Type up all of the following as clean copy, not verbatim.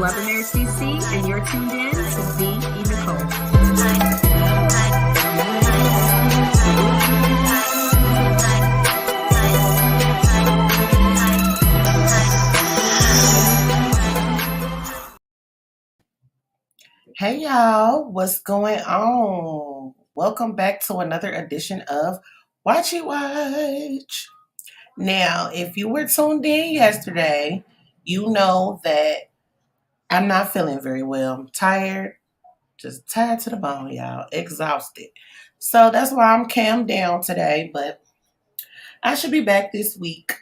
Love and Marriage DC, and you're tuned in to TheeEnicole. Hey y'all, what's going on? Welcome back to another edition of Watchy Watch. Now, if you were tuned in yesterday, you know that I'm not feeling very well. I'm tired, just tired to the bone, y'all, exhausted. So that's why I'm calmed down today, but I should be back this week.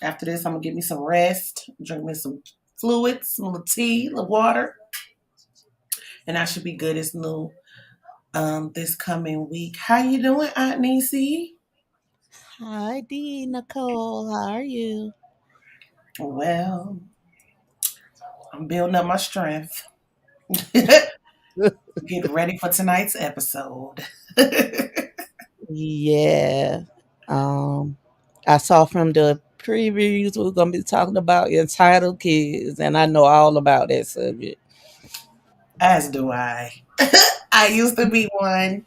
After this, I'm gonna get me some rest, drink me some fluids, some little tea, a little water, and I should be good as new this coming week. How you doing, Aunt Niecy? Hi, TheeEnicole. How are you? Well, I'm building up my strength. Get ready for tonight's episode. Yeah. Um, I saw from the previews we're gonna be talking about entitled kids, and I know all about that subject. As do I. I used to be one.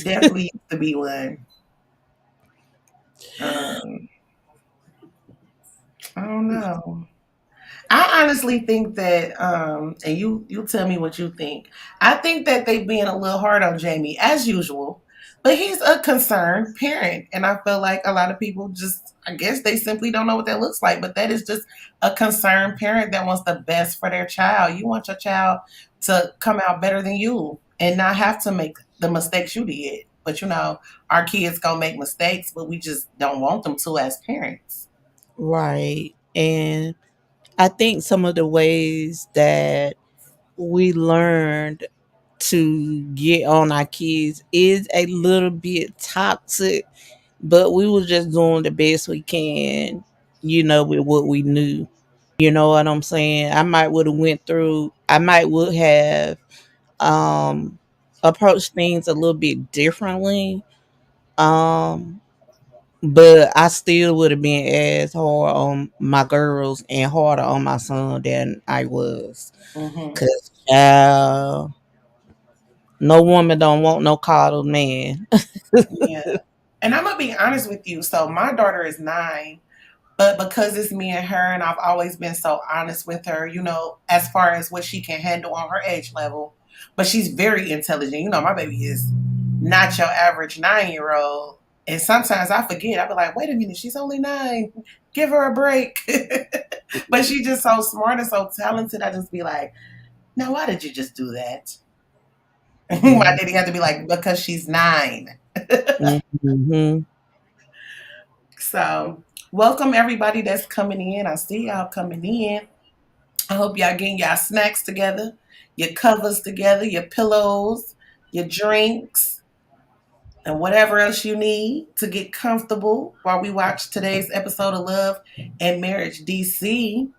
Definitely used to be one. Um, I don't know. I honestly think that, and you tell me what you think. I think that they being a little hard on Jamie as usual, but he's a concerned parent, and I feel like a lot of people just, I guess they simply don't know what that looks like. But that is just a concerned parent that wants the best for their child. You want your child to come out better than you and not have to make the mistakes you did. But our kids gonna make mistakes, but we just don't want them to as parents. Right. And I think some of the ways that we learned to get on our kids is a little bit toxic, but we were just doing the best we can, with what we knew. You know what I'm saying? I might would have um approached things a little bit differently. Um but I still would have been as hard on my girls and harder on my son than I was. Hmm. Cause no woman don't want no coddled man. Yeah. And I'm gonna be honest with you. So my daughter is 9, but because it's me and her, and I've always been so honest with her, as far as what she can handle on her age level. But she's very intelligent. My baby is not your average 9-year-old. And sometimes I forget. I'll be like, wait a minute, she's only 9. Give her a break. But she's just so smart and so talented. I just be like, now why did you just do that? My daddy had to be like, because she's 9. Mm-hmm. So, welcome everybody that's coming in. I see y'all coming in. I hope y'all getting y'all snacks together, your covers together, your pillows, your drinks, and whatever else you need to get comfortable while we watch today's episode of Love and Marriage DC.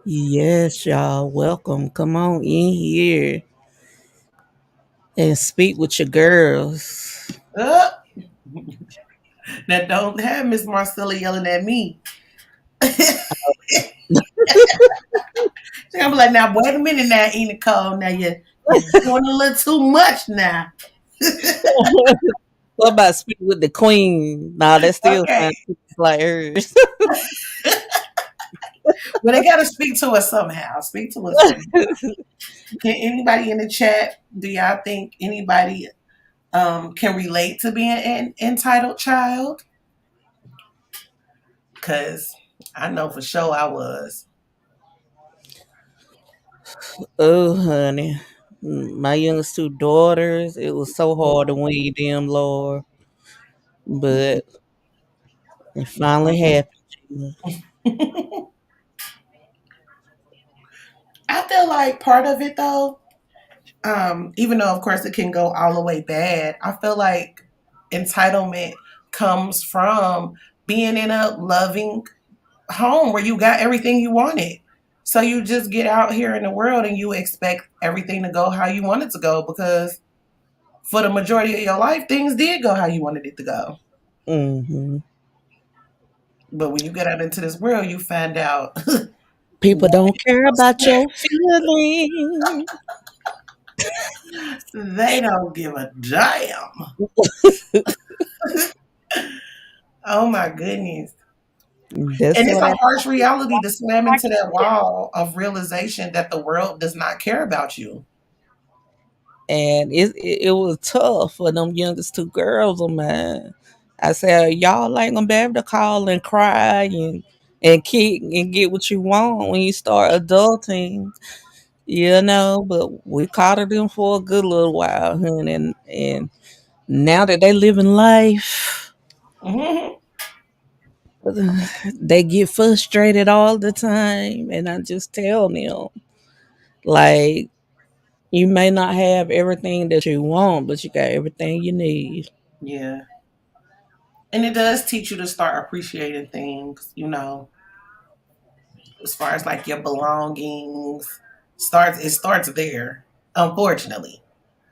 Yes, y'all. Welcome. Come on in here and speak with your girls. Uh, now, don't have Miss Marcella yelling at me. I'm like, now, wait a minute now, Nicole. Now, you're doing a little too much now. What about speak with the queen? Nah, that still Okay. sounds just like hers. Well, they got to speak to us somehow. Speak to us somehow. Can anybody in the chat, do y'all think anybody can relate to being an entitled child? Because I know for sure I was. Oh, honey. My youngest two daughters, it was so hard to wean them, Lord. But it finally happened. I feel like part of it, though, even though, of course, it can go all the way bad, I feel like entitlement comes from being in a loving home where you got everything you wanted. So you just get out here in the world and you expect everything to go how you want it to go because for the majority of your life, things did go how you wanted it to go. Mm-hmm. But when you get out into this world, you find out People don't care about your feelings. they don't give a damn. Oh my goodness. That's And it's what a I harsh reality to slam into that wall of realization that the world does not care about you. and it was tough for them youngest two girls of mine. I said, y'all ain't gonna be able to call and cry and kick and get what you want when you start adulting, but we coddled them for a good little while, honey, and now that they living life, Mhm. they get frustrated all the time, and I just tell them, like, you may not have everything that you want, but you got everything you need. Yeah. And it does teach you to start appreciating things, as far as like your belongings. It starts there, unfortunately.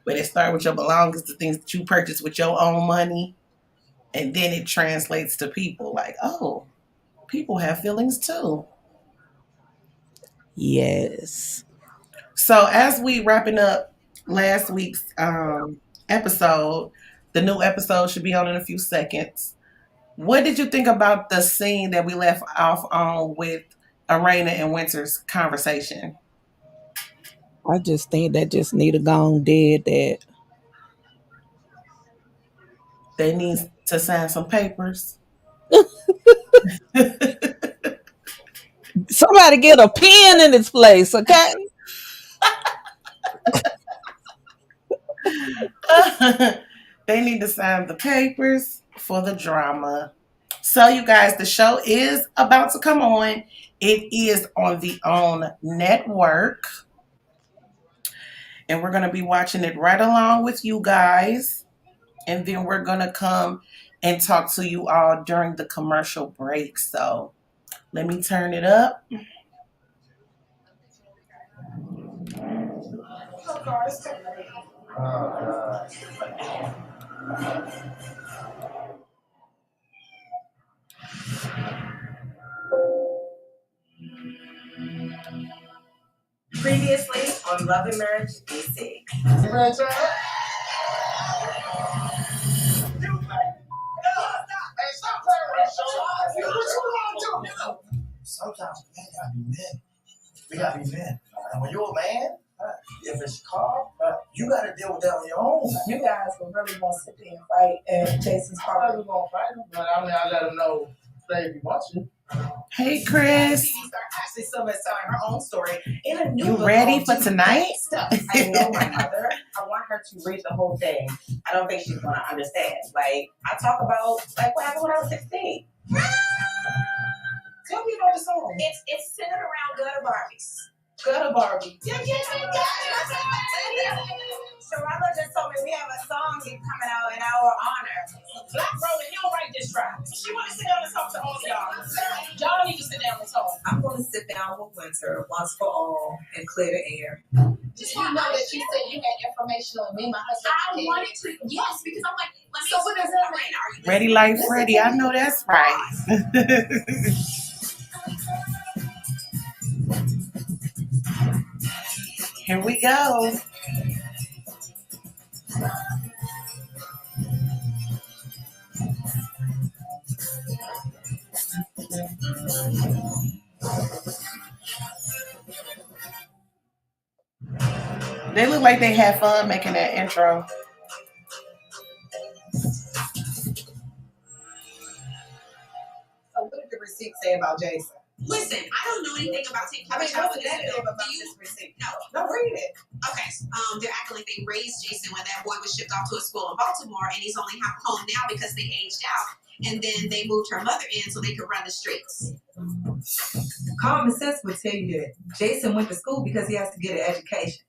But it starts with your belongings, the things that you purchase with your own money, and then it translates to people like, oh, people have feelings too. Yes. So as we wrapping up last week's episode, the new episode should be on in a few seconds. What did you think about the scene that we left off on with Arena and Winter's conversation? I just think that just need to go on dead that They need to sign some papers. somebody get a pen in this place, okay? They need to sign the papers for the drama. So, you guys, the show is about to come on. It is on the OWN network, and we're going to be watching it right along with you guys. And then we're going to come and talk to you all during the commercial break. So, let me turn it up. Previously on Love and Marriage DC. Sometimes men gotta be men. We gotta be men. And when you're a man, if it's car, you gotta deal with that on your own. You guys were really gonna sit there and fight at Jason's car. I was gonna fight him, but I mean, I let him know that if he wants you. Hey, Chris. Actually, Sylvia's telling her own story in a new. You ready for tonight? I know my mother. I want her to read the whole thing. I don't think she's gonna understand. Like, I talk about like what happened when I was 16. Tell me about the song. It's centered around gutter Barbies. Gutter Barbie. Yeah. Sharala just told me we have a song coming out in our honor. Black Roman, you don't write this track. She want to sit down and talk to all of y'all. Y'all need to sit down and talk. I'm going to sit down with Winter once for all and clear the air. Just you know that you said you had information on me, my husband. I wanted to, yes, because I'm like, so what does that mean? Ready like Freddy. I know that's right. Here we go. They look like they had fun making that intro. So what did the receipt say about Jason? Listen, I don't know anything about taking I mean, child what's negative about you? this receipt? No. No, read it. Okay. They're acting like they raised Jason when that boy was shipped off to a school in Baltimore, and he's only home now because they aged out, and then they moved her mother in so they could run the streets. Common sense would tell you that Jason went to school because he has to get an education.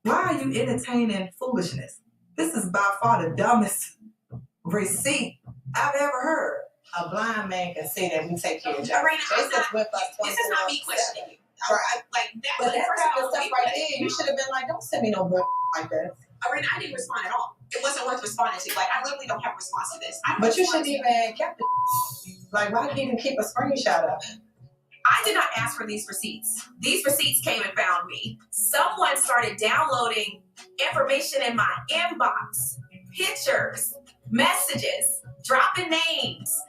Why are you entertaining foolishness? This is by far the dumbest receipt I've ever heard. A blind man can say that we take care of Jason. Jason's with us. This is not me questioning you. Right. But that kind of stuff right there, you should have been like, don't send me no book like that. Arena, I didn't respond at all. It wasn't worth responding to. Like, I literally don't have a response to this. But you shouldn't even kept it. Like, why do you even keep a screenshot of it? I did not ask for these receipts. These receipts came and found me. Someone started downloading information in my inbox, pictures, messages, dropping names.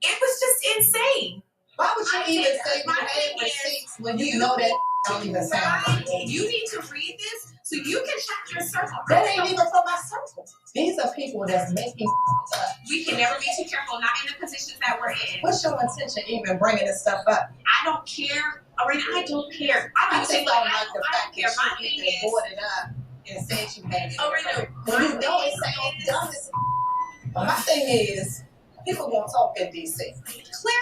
It was just insane. Why would you even say you had receipts when you know that don't even sound like it? You need to read this so you can check your circle. That ain't even from my circle. These are people that's making up. We can never be too careful, not in the positions that we're in. What's your intention even bringing this stuff up? I don't care. Arena, I don't care. I just don't like the fact care. My that thing you is, brought it up and said you had it. Arena, When you know it sounds dumb as but my thing is, people gonna talk in DC. Clear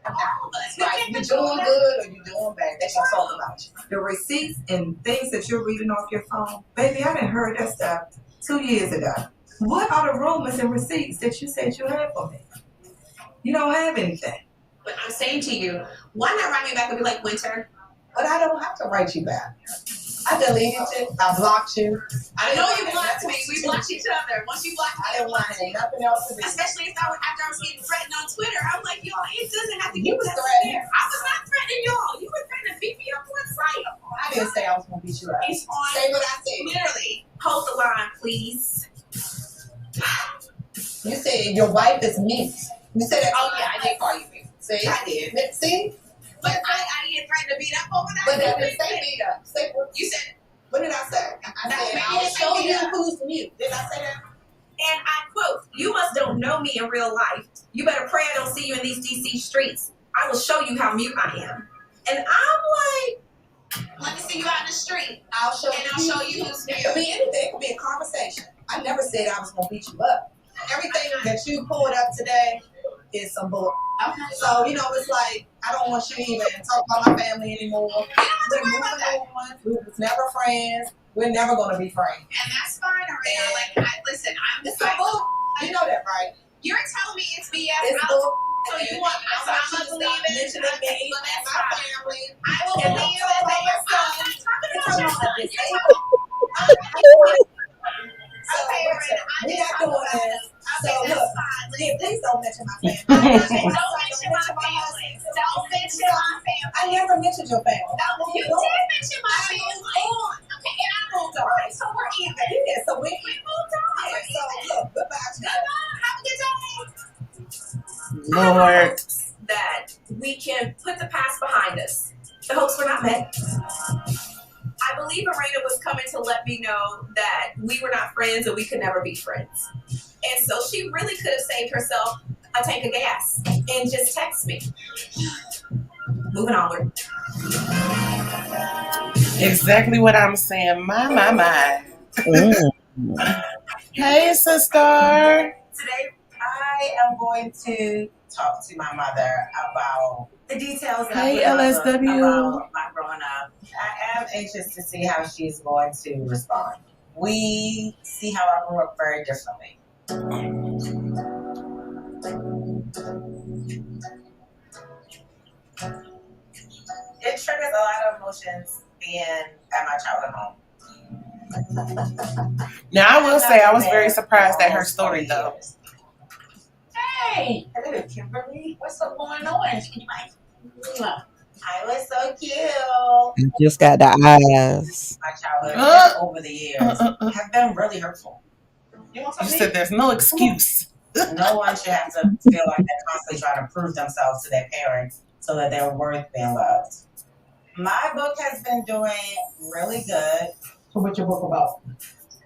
all of us. Right, you doing good or you doing bad, they gonna talk about you. The receipts and things that you're reading off your phone, baby, I done heard that stuff 2 years ago. What are the rumors and receipts that you said you had for me? You don't have anything. But I'm saying to you, why not write me back and be like, Winter? But I don't have to write you back. I deleted you. I blocked you. I know you blocked me. We blocked each other. Once you blocked me, I didn't want to have nothing else to do. especially after I was getting threatened on Twitter. I'm like, y'all, it doesn't have to You get was that threatening. there. I was not threatening y'all. You were threatening to beat me up on site. I didn't say I was gonna beat you up. It's on. Say what I said. Literally. Hold the line, please. You said your wife is meat. You said that. Oh, yeah, I did call you meat. See? I did. See? But I didn't threaten to beat up over that. But that didn't say beat up. Say what? You said, What did I say? I said, maybe I'll you show said you beat up. who's mute. Did I say that? and I quote, you must don't know me in real life. You better pray I don't see you in these DC streets. I will show you how mute I am. And I'm like, let me see you out in the street. I'll show And I'll show you who's It mute. could be anything. It could be a conversation. I never said I was gonna beat you up. Everything that you pulled up today is some bull. Okay. So, it's like, I don't want you to even talk about my family anymore. We're moving on. We was never friends. We're never going to be friends. And that's fine, Arena. Like, listen, It's some bull. You know that, right? You're telling me it's BS. It's bull. So you want I so want I'm you to gonna stop believe it? mentioning me, Okay, well, that's my fine. family. I will And believe don't that talk they about are my son. talking You're about your talking son. about You're So, okay, listen, Arena. I we're just not talk doing about this. it. So, Okay, look, that's fine. yeah, please don't mention my family. Don't mention my family. Don't mention my family. I never mentioned your family. You did mention my family. Okay, and I moved on. So we're even. Yeah, so we moved on. So, look, goodbye. Goodbye. Have a good day. Lord. That we can put the past behind us. The hopes were not met. I believe Arena was coming to let me know that we were not friends and we could never be friends. And so she really could have saved herself a tank of gas and just text me. Moving onward. Exactly what I'm saying. My. Mm. Hey, sister. Today, I am going to talk to my mother about the details that Hey, I remember LSW. about my growing up. I am anxious to see how she's going to respond. We see how I grew up very differently. It triggers a lot of emotions being at my childhood home. Now, I will say I was very surprised at her story, though. Hey, hello, Kimberly. What's so going on? I was so cute. Just got the eyes. My childhood over the years have been really hurtful. You want You something? said there's no excuse. No one should have to feel like they're constantly trying to prove themselves to their parents so that they're worth being loved. My book has been doing really good. So what's your book about?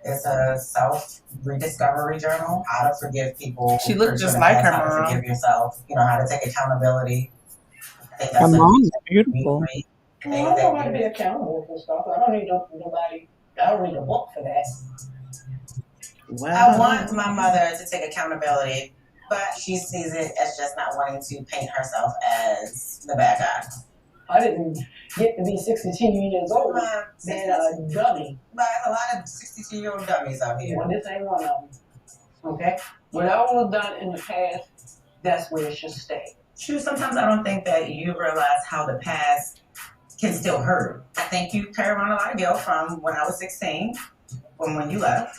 It's a self-rediscovery journal, how to forgive people. She looked just like her how to mom. forgive yourself, how to take accountability. I think Her that's mom is beautiful. great I thing don't know how that to be accountable for stuff. I don't need nobody. I don't need a book for that. Wow. I want my mother to take accountability, but she sees it as just not wanting to paint herself as the bad guy. I didn't get to be 62 years old being a dummy. But a lot of 62-year-old dummies out here. Well, this ain't one of them. Okay? Whatever was done in the past, that's where it should stay. True, sometimes I don't think that you realize how the past can still hurt. I think you carry around a lot of guilt from when I was 16, from when you left.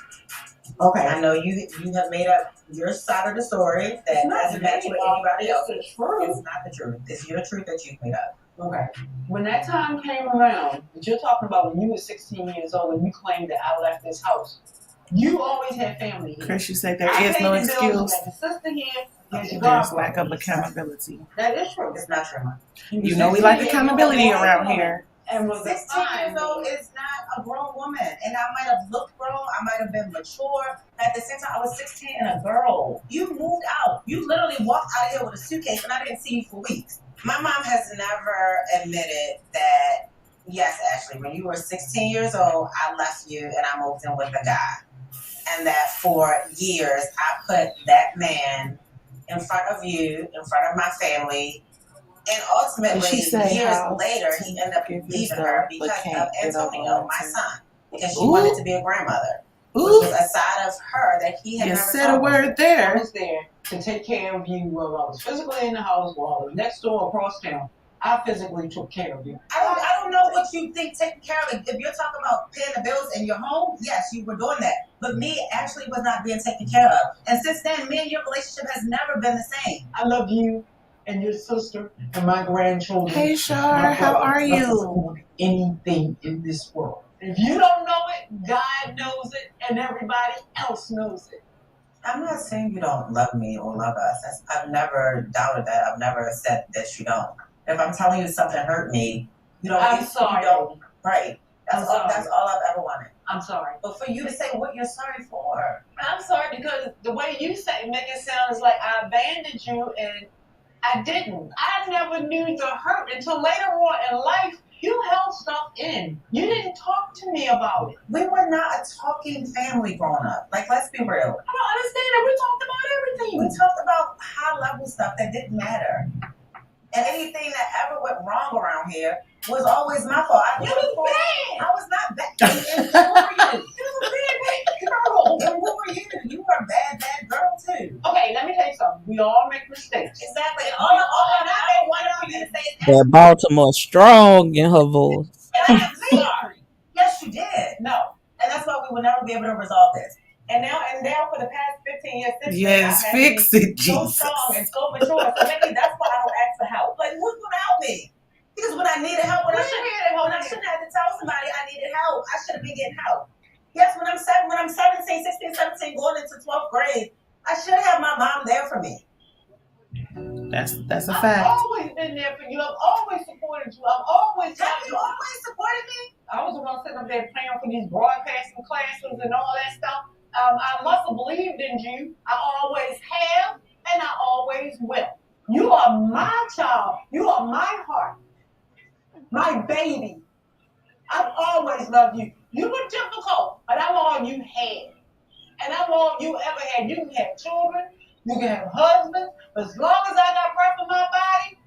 Okay. I know you have made up your side of the story that doesn't match with anybody else. It's not the truth. It's your truth that you've made up. Okay. When that time came around, that you're talking about when you were 16 years old and you claimed that I left this house, you always had family here. Chris, you said there is no excuse. You got your sister here. There's lack of accountability. That is true. It's not true. You know we like accountability around here. And was 16 years old is not a grown woman. And I might have looked grown. I might have been mature. At the same time, I was 16 and a girl. You moved out. You literally walked out of here with a suitcase, and I didn't see you for weeks. My mom has never admitted that, yes, Ashley, when you were 16 years old, I left you and I moved in with a guy. And that for years, I put that man in front of you, in front of my family. And ultimately, years later, he ended up leaving her because of Antonio, my son, because she wanted to be a grandmother. Which was a side of her that he had never said a word there. I was there to take care of you while I was physically in the house, while I was next door across town. I physically took care of you. I don't know what you think taking care of it. If you're talking about paying the bills in your home, yes, you were doing that. But me actually was not being taken care of. And since then, me and your relationship has never been the same. I love you and your sister and my grandchildren. Hey, Shar, how are you? Anything in this world. If you don't know it, God knows it, and everybody else knows it. I'm not saying you don't love me or love us. I've never doubted that. I've never said that you don't. If I'm telling you something hurt me, you don't. I'm sorry. You don't, right. That's all I've ever wanted. I'm sorry. But for you to say what you're sorry for. I'm sorry because the way you say make it sound like I abandoned you, and I didn't. I never knew the hurt until later on in life. You held stuff in. You didn't talk to me about it. We were not a talking family growing up. Like, let's be real. I don't understand that. We talked about everything. We talked about high-level stuff that didn't matter. And anything that ever went wrong around here was always my fault. You was bad. I was not bad. And who were you? You was a bad girl. And who were you? You were a bad girl, too. Okay, let me tell you something. We all make mistakes. Exactly. And all I wanted you to say is That Baltimore strong in her voice. and I am sorry. Yes, you did. No. And that's why we will never be able to resolve this. And now for the past 15 years, since yes, fix it, so Jesus. strong and so mature. So maybe that's why I don't ask for help. Like, who's gonna help me? Because when I needed help, when I shouldn't have to tell somebody I needed help, I should have been getting help. Yes, when I'm 17, 16, 17, going into 12th grade, I should have my mom there for me. That's a fact. I've always been there for you. I've always supported you. I've always Have you always supported me? I was the one sitting up there paying for these broadcasting classes and all that stuff. I must have believed in you. I always have, and I always will. You are my child. You are my heart. My baby. I've always loved you. You were difficult, but I'm all you had. And I'm all you ever had. You can have children. You can have husbands. But as long as I got breath in my body,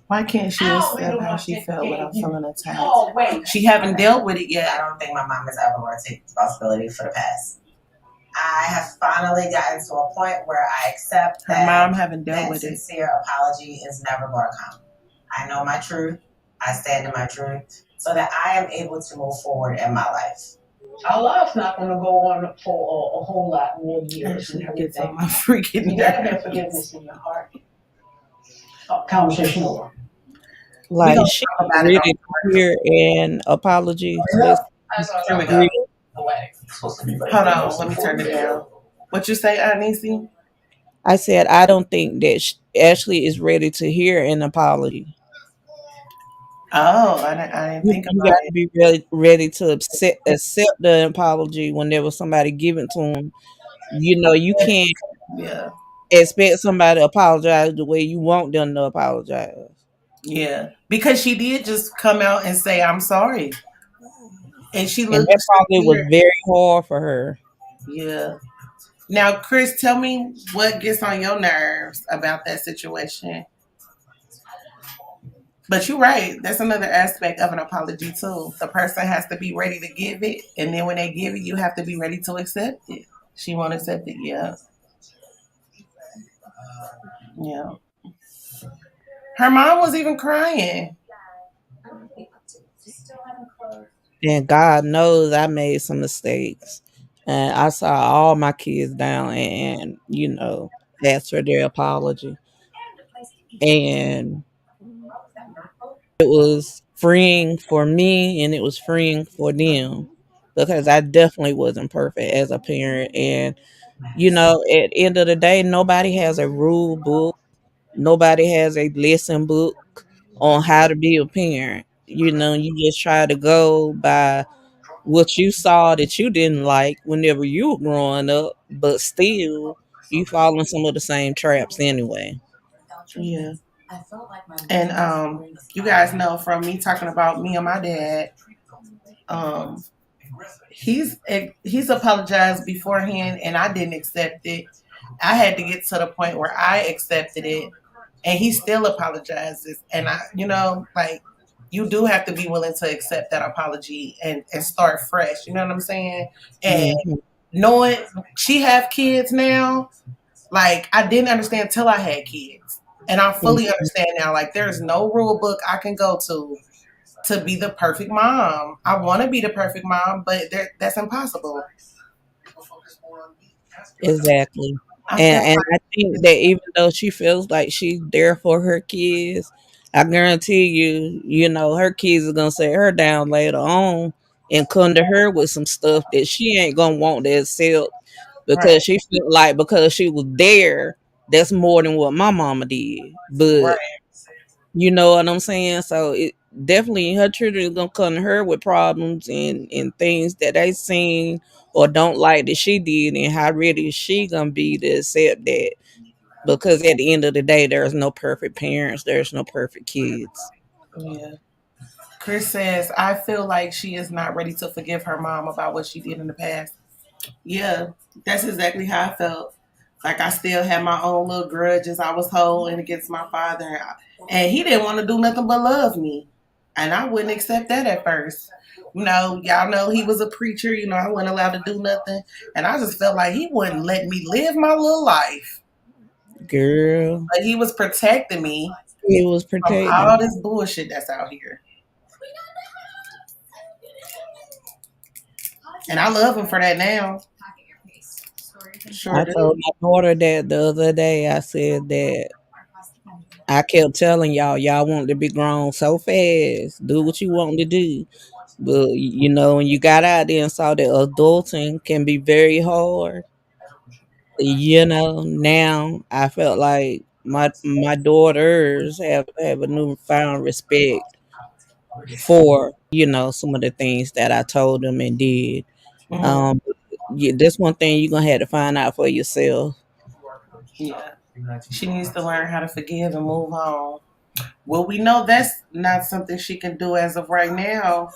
why can't she accept how she felt without feeling attacked? Oh, wait. She haven't dealt with it yet. I don't think my mom is ever going to take responsibility for the past. I have finally gotten to a point where I accept her mom haven't dealt with it. Sincere apology is never going to come. I know my truth. I stand in my truth so that I am able to move forward in my life. Our life's not going to go on for a whole lot more years. She gets on my freaking You gotta have forgiveness in your heart. Conversation over. Like she really hear an apology. Here we go. Hold on, let me turn it down. What you say, Aunt Niecy? I said I don't think that Ashley is ready to hear an apology. Oh, I didn't think You about got it. to be ready to accept the apology when there was somebody giving to him. You know, you can't expect somebody to apologize the way you want them to apologize. Yeah, because she did just come out and say, "I'm sorry," and she looked. And that probably was very hard for her. Yeah. Now, Chris, tell me what gets on your nerves about that situation. But you're right. That's another aspect of an apology too. The person has to be ready to give it, and then when they give it, you have to be ready to accept it. She won't accept it. Yeah. Yeah. Her mom was even crying. And God knows I made some mistakes. And I saw all my kids down and asked for their apology. And it was freeing for me and it was freeing for them because I definitely wasn't perfect as a parent. And, at the end of the day, nobody has a rule book, nobody has a lesson book on how to be a parent. You just try to go by what you saw that you didn't like whenever you were growing up, but still you fall in some of the same traps anyway. Yeah. And you guys know from me talking about me and my dad, um, he's apologized beforehand, and I didn't accept it. I had to get to the point where I accepted it, and he still apologizes. And like, you do have to be willing to accept that apology and start fresh. You know what I'm saying? And Mhm. knowing she have kids now, like I didn't understand till I had kids. And I fully understand now, like there's no rule book I can go to be the perfect mom. I want to be the perfect mom, but that's impossible. Exactly. I feel And I think that even though she feels like she's there for her kids, I guarantee you, her kids are gonna set her down later on and come to her with some stuff that she ain't gonna want to accept right, because she felt like because she was there, that's more than what my mama did. But right, you know what I'm saying? So it definitely her children is gonna come to her with problems and things that they seen or don't like that she did, and how ready is she gonna be to accept that? Because at the end of the day, there's no perfect parents, there's no perfect kids. yeah. Chris says, I feel like she is not ready to forgive her mom about what she did in the past. Yeah, that's exactly how I felt. Like I still had my own little grudges I was holding against my father, and he didn't want to do nothing but love me, and I wouldn't accept that at first. Y'all know he was a preacher. I wasn't allowed to do nothing, and I just felt like he wouldn't let me live my little life. Girl, But he was protecting me it was from protecting. all this bullshit that's out here, and I love him for that now. Sure I do. told my daughter that the other day. I said that I kept telling y'all want to be grown so fast. Do what you want to do. But when you got out there and saw that adulting can be very hard, now I felt like my daughters have a newfound respect for, some of the things that I told them and did. Mhm. Um yeah, that's one thing you're gonna have to find out for yourself. Yeah. She needs to learn how to forgive and move on. Well, we know that's not something she can do as of right now.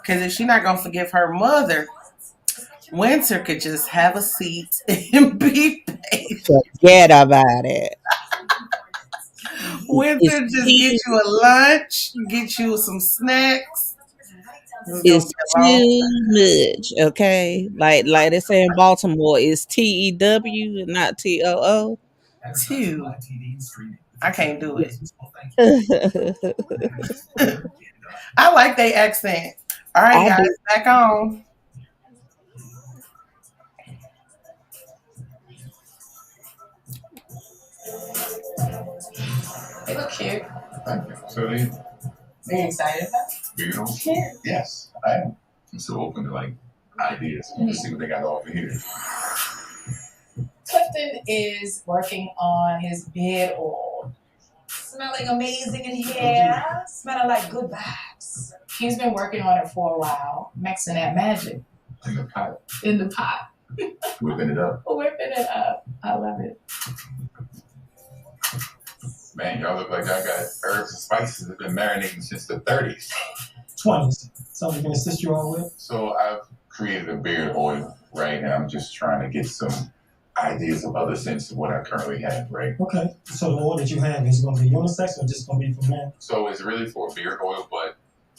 Because if she's not going to forgive her mother, Winter could just have a seat and be patient. Forget about it. It's Winter just get too you a lunch, get you some snacks. It's going to it's be a long too much, okay? Like they say in Baltimore, it's TEW and not TOO. two. I can't do it. I like their accent. All right, I guys, do. back on. They look cute. Thank you. So they Are you excited about it? you know, yes, I am. I'm so open to like ideas. Let's see what they got to offer here. Clifton is working on his bed oil. Smelling amazing in here. Smelling like good vibes. He's been working on it for a while, mixing that magic. In the pot, In the pot. whipping it up. Whipping it up. I love it. Man, y'all look like y'all got herbs and spices that have been marinating since the 30s. 20s. Something we can assist you all with? So I've created a beard oil, right? And I'm just trying to get some ideas of other scents of what I currently have, right? Okay. So the oil that you have is going to be unisex or just going to be for men? So it's really for beard oil, but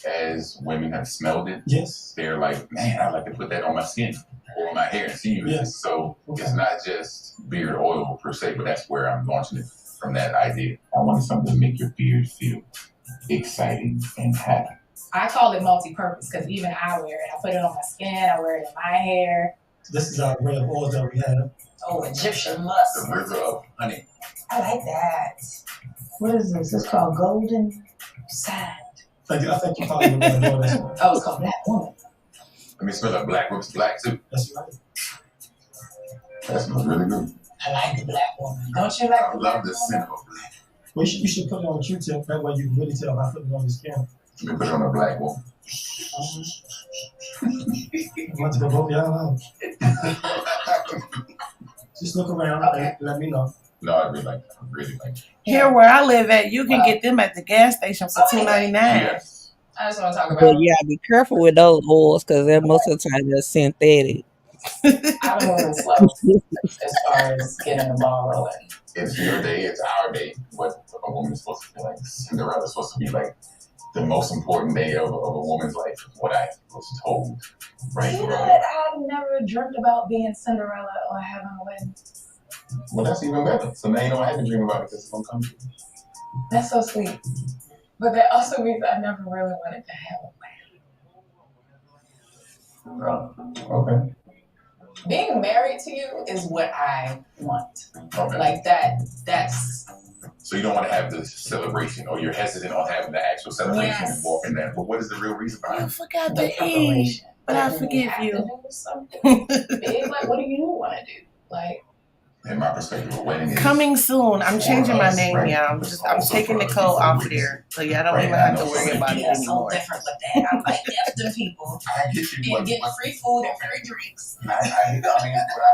as women have smelled it, Yes. they're like, man, I'd like to put that on my skin or on my hair and see you. Yes. So Okay. It's not just beard oil per se, but that's where I'm launching it from that idea. I wanted something to make your beard feel exciting and happy. I call it multi-purpose because even I wear it. I put it on my skin. I wear it in my hair. This is our ring of oils that we have. Oh, Egyptian musk. The river of honey. I like that. What is this? It's called golden sand. I think you probably want to know this one. Oh, it's called black woman. I mean, it smells like black woman's black too. That's right. That smells really good. I like the black woman. Don't you like I love the scent of black. Well, you should put it on Q-tip. That way you can really tell by putting it on the skin. Let me put it on a black woman. Want to go both y'all out? Just look around and let me know. No, I really like it. I really like it. Here where I live at, you can get them at the gas station for $2.99. Yes. I just want to talk But about. yeah, be careful with those oils because they're most of the time they're synthetic. I'm moving slow as far as getting the ball rolling. It's your day, it's our day. What a woman is supposed to be like. Cinderella is supposed to be like the most important day of a woman's life, what I was told. Right? You know that I never dreamt about being Cinderella or having a wedding. Well, that's even better. So now you don't have to dream about it because it's going to come true. That's so sweet. But that also means I never really wanted to have a wedding. Okay. Being married to you is what I want. Okay. Like that's. So you don't want to have the celebration, or you're hesitant on having the actual celebration and walking that. But what is the real reason behind You it? forgot The to eat, preparation. but I Like, forgive have you. to do something big. Like, what do you want to do? Like, In my perspective, a wedding is Coming soon. I'm changing my name, right? y'all. I'm taking Nicole off of there, so y'all don't Right, even I have know to worry some about it yeah, so anymore. different with that. I'm like, F them people I get you. and getting free food and free drinks. I mean, but I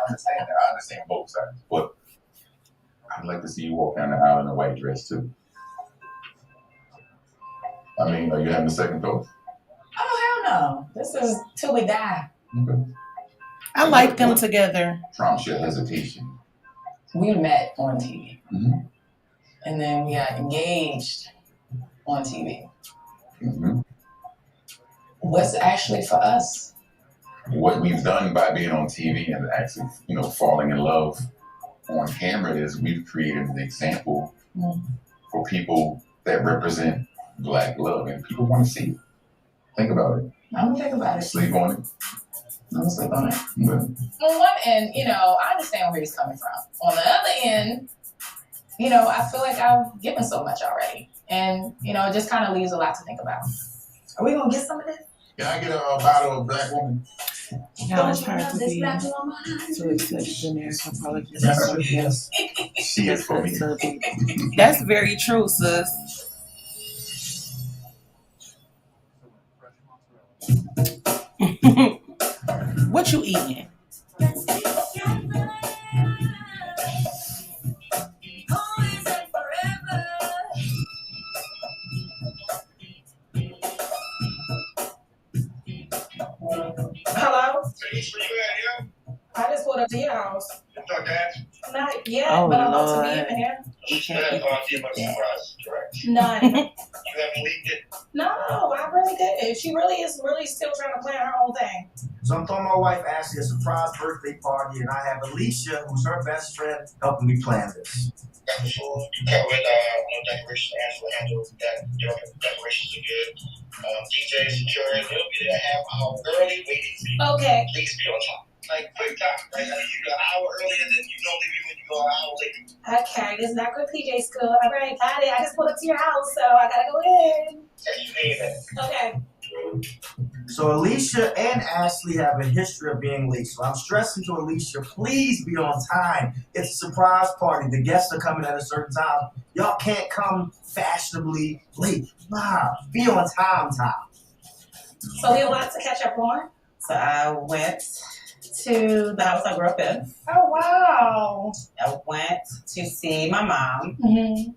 understand that. I understand both sides. But I'd like to see you walk down the aisle in a white dress too. I mean, are you having a second thought? Oh, hell no. This is till we die. Okay. I like them together. Prompts your hesitation. We met on TV. Mm-hmm. And then we got engaged on TV. Mm-hmm. What's actually for us? What we've done by being on TV and actually, falling in love on camera is we've created an example for people that represent Black love, and people want to see it. Think about it. I'm gonna think about it. Sleep on it. I'm gonna sleep on it. Yeah. On one end, I understand where he's coming from. On the other end, I feel like I've given so much already. And, it just kind of leaves a lot to think about. Are we gonna get some of this? Can I get a bottle of Black Woman? Now it's hard to this be black woman? to accept generic apologies. Yes. She is for me. That's very true, sis. What you eating? Hello? I just pulled up to your house. Not yet, Oh, but I'm about to Lord. be in here. We can't eat None. You haven't leaked it? No, I really didn't. She really is still trying to plan her own thing. So I'm throwing my wife Ashley a surprise birthday party, and I have Alicia, who's her best friend, helping me plan this. So you covered decorations. Angela handled that. Your decorations are good. DJ security, they'll be there half hour early, waiting. Okay. Please be on time. Like quick time, right? I mean, you go an hour early, and then you don't leave when you go an hour later. Okay, it's not good PJ school. All right, got it. I just pulled up to your house, so I gotta go in. And you made that. Okay. So Alicia and Ashley have a history of being late. So I'm stressing to Alicia, please be on time. It's a surprise party. The guests are coming at a certain time. Y'all can't come fashionably late. Nah, be on time. So we have a lot to catch up on. So I went to the house I grew up in. Oh, wow. I went to see my mom. Mm-hmm.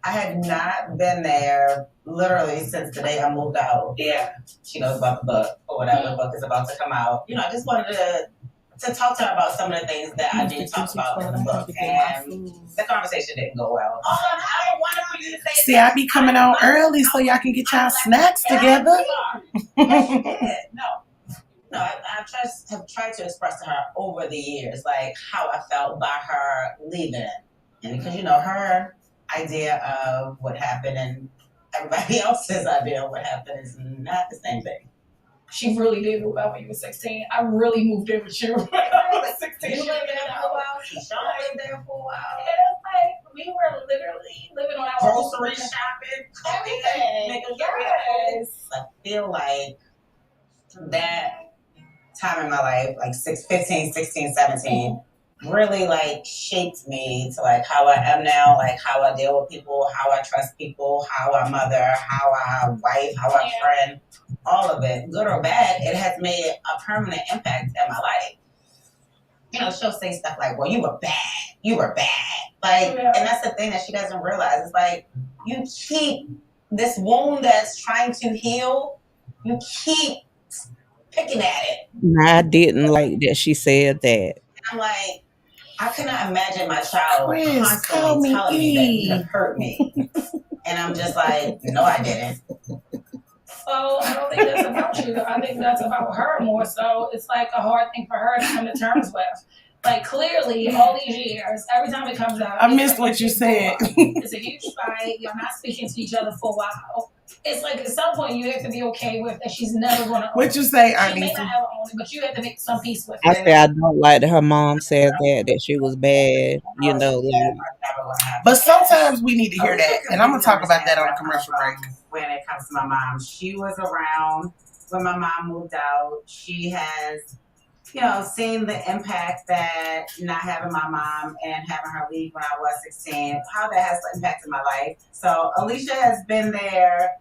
I had not been there literally since the day I moved out. Yeah. She knows about the book or whatever. The book is about to come out. I just wanted to talk to her about some of the things that I did talk about in the book. And the conversation didn't go well. Oh, I don't want for you to say See, I be coming out early so y'all can get y'all snacks together. No, I have tried to express to her over the years, like how I felt by her leaving. And because, her idea of what happened and everybody else's idea of what happened is not the same thing. She really did move out when you were 16. I really moved in with you when I was 16. You lived there for a while. Sean lived there for a while. And it's like we were literally living on our Grocery shopping, everything. Yes. I feel like that time in my life, like 15, 16, 17, really like shaped me to like how I am now, like how I deal with people, how I trust people, how I mother, how I wife, how I friend, all of it, good or bad, it has made a permanent impact in my life. You know, she'll say stuff like, well, you were bad. Like, and that's the thing that she doesn't realize. It's like, you keep this wound that's trying to heal, you keep picking at it. I didn't like that she said that. I'm like, I cannot imagine my child Chris, call constantly me telling me that you E. have hurt me. And I'm just like, no, I didn't. So I don't think that's about you. I think that's about her more so. It's like a hard thing for her to come to terms with. Like clearly, all these years, every time it comes out, I missed what you said. It's a huge fight. You're not speaking to each other for a while. It's like at some point you have to be okay with that. She's never going to. What you say, Aunt She may Niecy? not have owned it, but you have to make some peace with I it. say I don't like that her mom said that she was bad. You know, like, But sometimes we need to hear that, and I'm gonna talk about that on a commercial break. When it comes to my mom, she was around when my mom moved out. She has, you know, seen the impact that not having my mom and having her leave when I was 16, how that has impacted my life. So Alicia has been there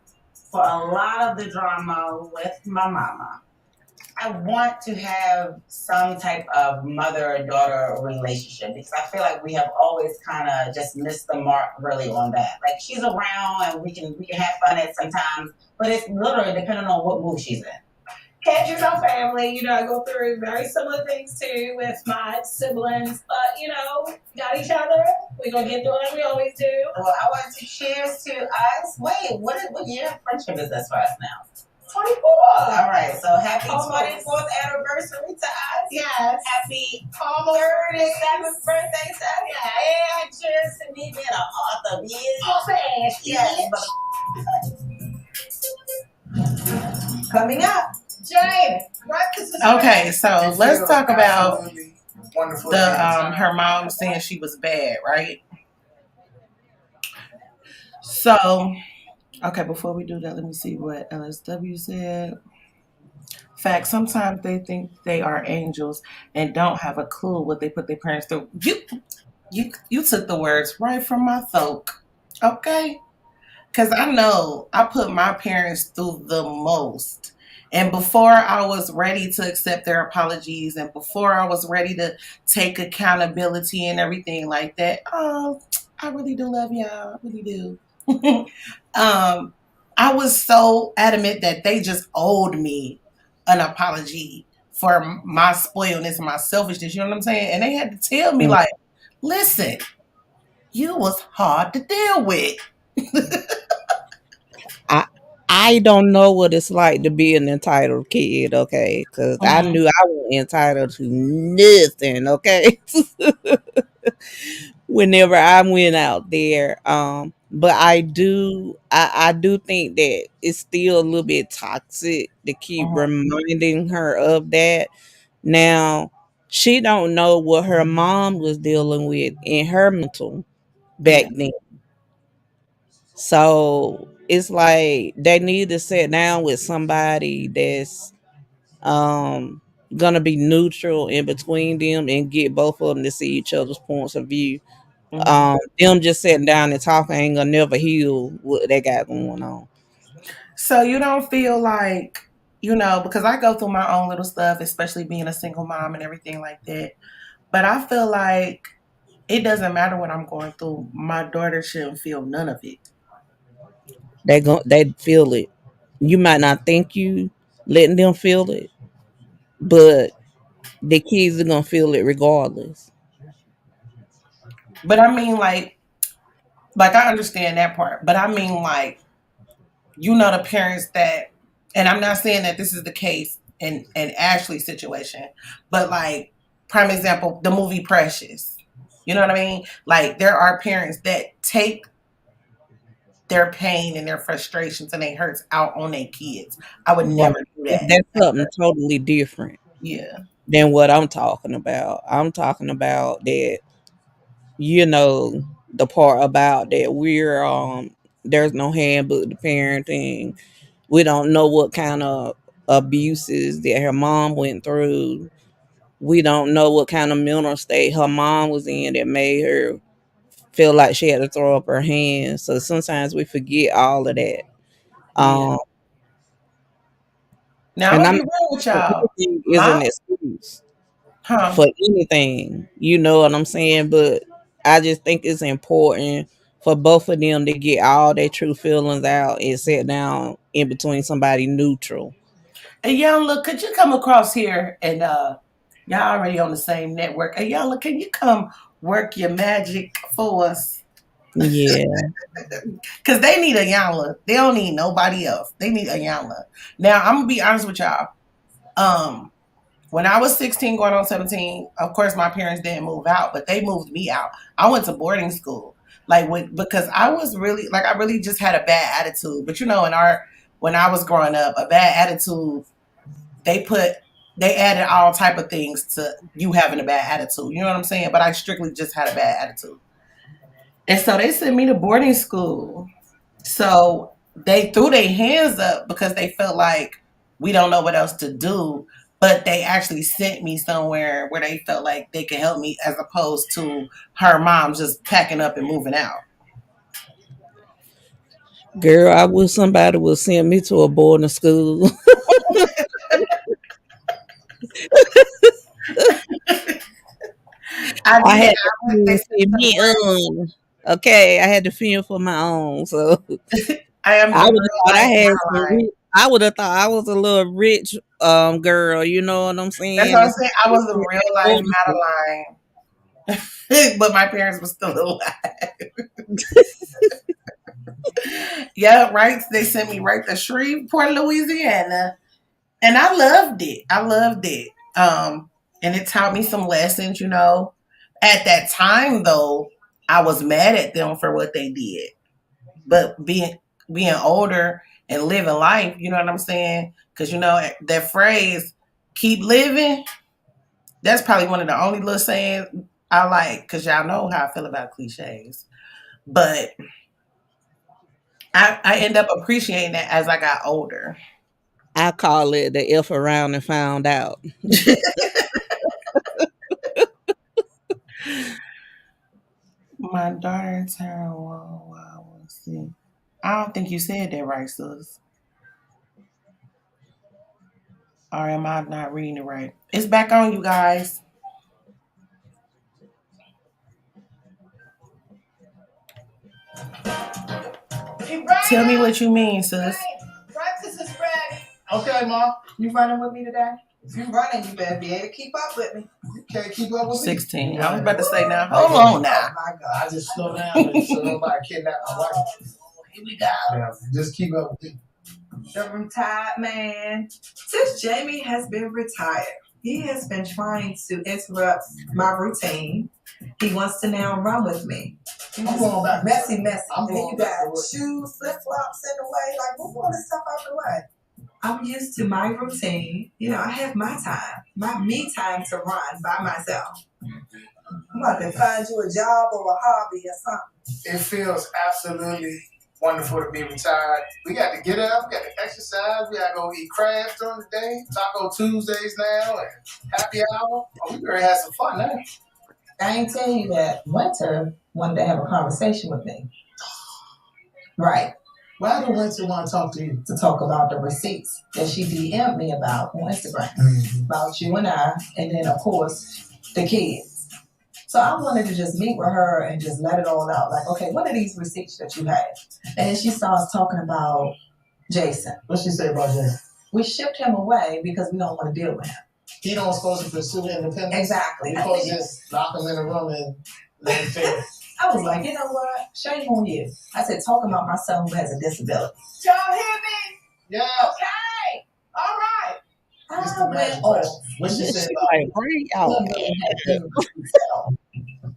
for a lot of the drama with my mama. I want to have some type of mother-daughter relationship because I feel like we have always kind of just missed the mark really on that. Like she's around and we can have fun at sometimes, but it's literally depending on what mood she's in. Catching our family, you know, I go through very similar things too with my siblings, but you know, got each other. We're gonna get through it like we always do. Well, I want to cheers to us. Wait, what year of friendship is this for us now? 24. All right, so happy 24th anniversary to us. Yes. Happy 37th birthday to us. Yeah. And cheers to me being an author, bitch. Yes. Coming up, Jane. Okay, so let's talk about the her mom saying she was bad, right? So, okay, before we do that, let me see what LSW said. Fact, sometimes they think they are angels and don't have a clue what they put their parents through. You took the words right from my throat. Okay? Because I know I put my parents through the most. And before I was ready to accept their apologies and before I was ready to take accountability and everything like that, oh, I really do love y'all. I really do. I was so adamant that they just owed me an apology for my spoiledness and my selfishness. You know what I'm saying? And they had to tell me, like, listen, you was hard to deal with. I don't know what it's like to be an entitled kid, okay? Because I knew I wasn't entitled to nothing, okay? Whenever I went out there, but I do think that it's still a little bit toxic to keep reminding her of that. Now, she don't know what her mom was dealing with in her mental back then. So it's like they need to sit down with somebody that's gonna be neutral in between them and get both of them to see each other's points of view. Them just sitting down and talking ain't gonna never heal what they got going on. So you don't feel like, you know, because I go through my own little stuff, especially being a single mom and everything like that. But I feel like it doesn't matter what I'm going through. My daughter shouldn't feel none of it. They feel it. You might not think you letting them feel it, but the kids are gonna feel it regardless. But I mean, like I understand that part. But I mean, like, you know, the parents that, and I'm not saying that this is the case in Ashley's situation, but like, prime example, the movie Precious. You know what I mean? Like, there are parents that take their pain and their frustrations and their hurts out on their kids. I would Right. never do that. That's something totally different Yeah. than what I'm talking about. I'm talking about that, you know, the part about that we're there's no handbook to parenting. We don't know what kind of abuses that her mom went through. We don't know what kind of mental state her mom was in that made her feel like she had to throw up her hands. So sometimes we forget all of that. Yeah. Um, Now I'm and gonna I'm be real with not y'all. anything is My an excuse huh. for anything. You know what I'm saying? But I just think it's important for both of them to get all their true feelings out and sit down in between somebody neutral. Hey young look, could you come across here and y'all already on the same network. Hey young look, can you come work your magic for us? Yeah. Cause they need a Yala. They don't need nobody else. They need a Yala. Now I'm gonna be honest with y'all. Um, when I was 16 going on 17, of course my parents didn't move out, but they moved me out. I went to boarding school. Because I was really I really just had a bad attitude. But you know, when I was growing up, a bad attitude, they put they added all type of things to you having a bad attitude. You know what I'm saying? But I strictly just had a bad attitude. And so they sent me to boarding school. So they threw their hands up because they felt like we don't know what else to do. But they actually sent me somewhere where they felt like they could help me as opposed to her mom just packing up and moving out. Girl, I wish somebody would send me to a boarding school. I I did. had I went, they to sent fend me somewhere. on. Okay, I had to fend for my own. So I am I your would have real thought I life had some Madeline. rich, I would have thought I was a little rich girl, you know what I'm That's what saying? I'm saying. I was a real life Boarding school. Madeline. But my parents were still alive. Yeah, right. They sent me right to Shreveport, Louisiana. And I loved it. I loved it. And it taught me some lessons, you know. At that time though, I was mad at them for what they did. But being older and living life, you know what I'm saying? Because you know that phrase, keep living, that's probably one of the only little sayings I like, because y'all know how I feel about cliches. But I end up appreciating that as I got older. I call it the F around and found out. My daughter turned let's see. I don't think you said that right, sis. Or am I not reading it right? It's back on, you guys. Tell me what you mean, sis. Breakfast is ready. Okay, Mom. You running with me today? If you running, you better be able to keep up with me. You can't keep up with me. 16. I was about to say now. Hold on now. Oh my God. I just slow down so nobody kidnap my wife. Here we go. Yeah, just keep up with me. The retired man. Since Jamie has been retired, he has been trying to interrupt my routine. He wants to now run with me. I'm going back. Messy. I'm Then going you back got to work. shoes, flip flops in the way. Like, move all this stuff out the way. I'm used to my routine. You know, I have my time, my me time to run by myself. I'm about to find you a job or a hobby or something. It feels absolutely wonderful to be retired. We got to get up, we got to exercise, we got to go eat crabs during the day, Taco Tuesdays now, and happy hour. Oh, we better have some fun now. I ain't tell you that Winter wanted to have a conversation with me. Right. Why do Winter want to talk to you? To talk about the receipts that she DM'd me about on Instagram. About you and I, and then of course the kids. So I wanted to just meet with her and just let it all out. Like, okay, what are these receipts that you have? And then she starts talking about Jason. What'd she say about Jason? We shipped him away because we don't want to deal with him. He don't supposed to pursue independence. Exactly. We supposed to just lock him in a room and let him figure. I was like, you know what? Shame on you. I said, talk about my son who has a disability. Y'all hear me? Yeah. Okay. All right. I went off. What she said Like, bring y'all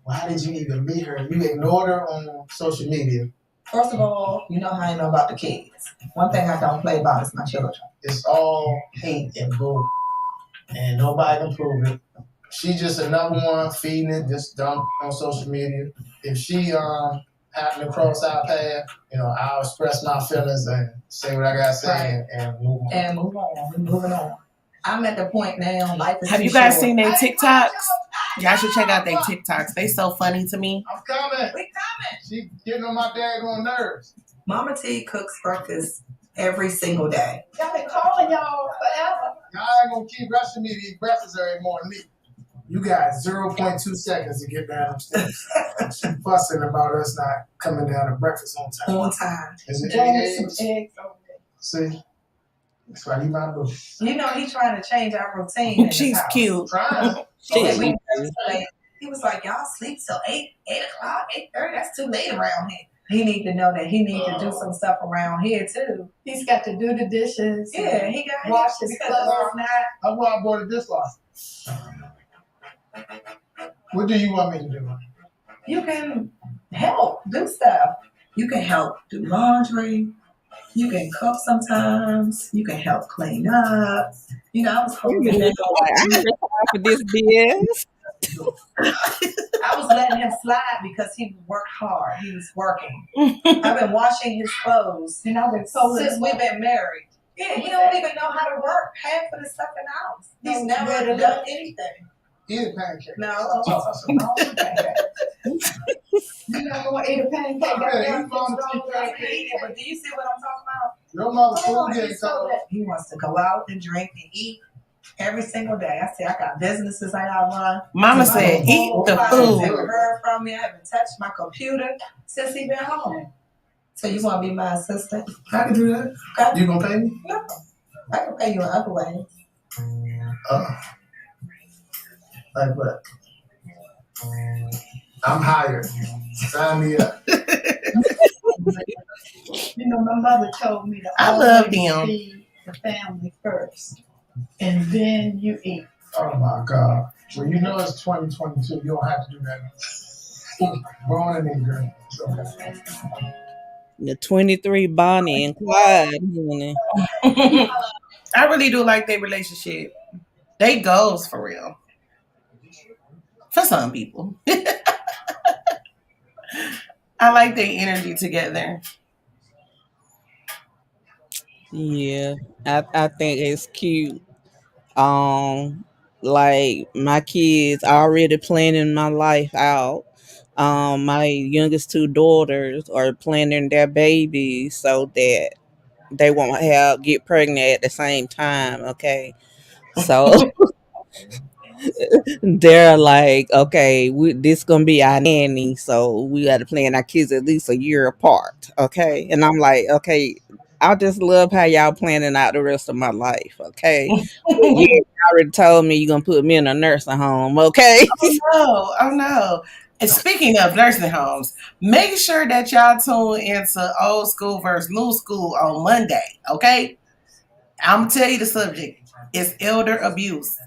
Why did you even meet her? You ignored her on social media. First of all, you know how I know about the kids. One thing I don't play about is my children. It's all hate and bull, and nobody can prove it. She just another one feeding it, just dump on social media. If she happen to cross our path, I'll express my feelings and say what I gotta say and move on. And move on. We're moving on. I'm at the point now. Life is Have too you guys short. seen their TikToks? Y'all should check out their TikToks. They so funny to me. I'm coming. We coming. She getting on my daggone nerves. Mama T cooks breakfast every single day. Y'all been calling y'all forever. Y'all ain't gonna keep rushing me to eat breakfast every morning. You got 0.2 seconds to get down the stairs. She fussing about us not coming down to breakfast on time. On time. Is it Some any eggs? eggs over there. See? That's why he my boo. You know, he's trying to change our routine. She's cute. Trying. He was like, y'all sleep till 8 o'clock, 8:30. That's too late around here. He need to know that he need to do some stuff around here too. He's got to do the dishes. Yeah, he got wash his because clothes. it's not. That's why I bought a dishwasher. What do you want me to do? You can help do stuff. You can help do laundry. You can cook sometimes. You can help clean up. I was hoping that I never time for this BS. I was letting him slide because he worked hard. He was working. I've been washing his clothes. And I've been told since we've been married. Yeah, he don't even know how to work half of the stuff in the house. He's never done anything. Eat a pancake. No, you never want to eat a pancake. But do you see what I'm talking about? Your mother food getting cold. He wants to go out and drink and eat every single day. I say I got businesses I gotta run. Mama said, eat the I food. haven't heard from me. I haven't touched my computer since he been home. So you want to be my assistant? I can do that. Okay. You gonna pay me? No, I can pay you in other ways. Like what? I'm hired. Sign me up. My mother told me to I love always them. feed the family first, and then you eat. Oh my God. Well, it's 2022. You don't have to do that. Born and in girl. Okay. The 23 Bonnie and Clyde, honey. I really do like their relationship. They goals for real. For some people. I like their energy together. Yeah, I think it's cute. Like my kids already planning my life out. My youngest two daughters are planning their babies so that they won't get pregnant at the same time. Okay, so they're like, okay, this gonna be our nanny, so we got to plan our kids at least a year apart. Okay, and I'm like, okay, I just love how y'all planning out the rest of my life. Okay, you already told me you're gonna put me in a nursing home. Okay. Oh no. And speaking of nursing homes, make sure that y'all tune into Old School versus New School on Monday. Okay, I'm gonna tell you the subject. It's elder abuse.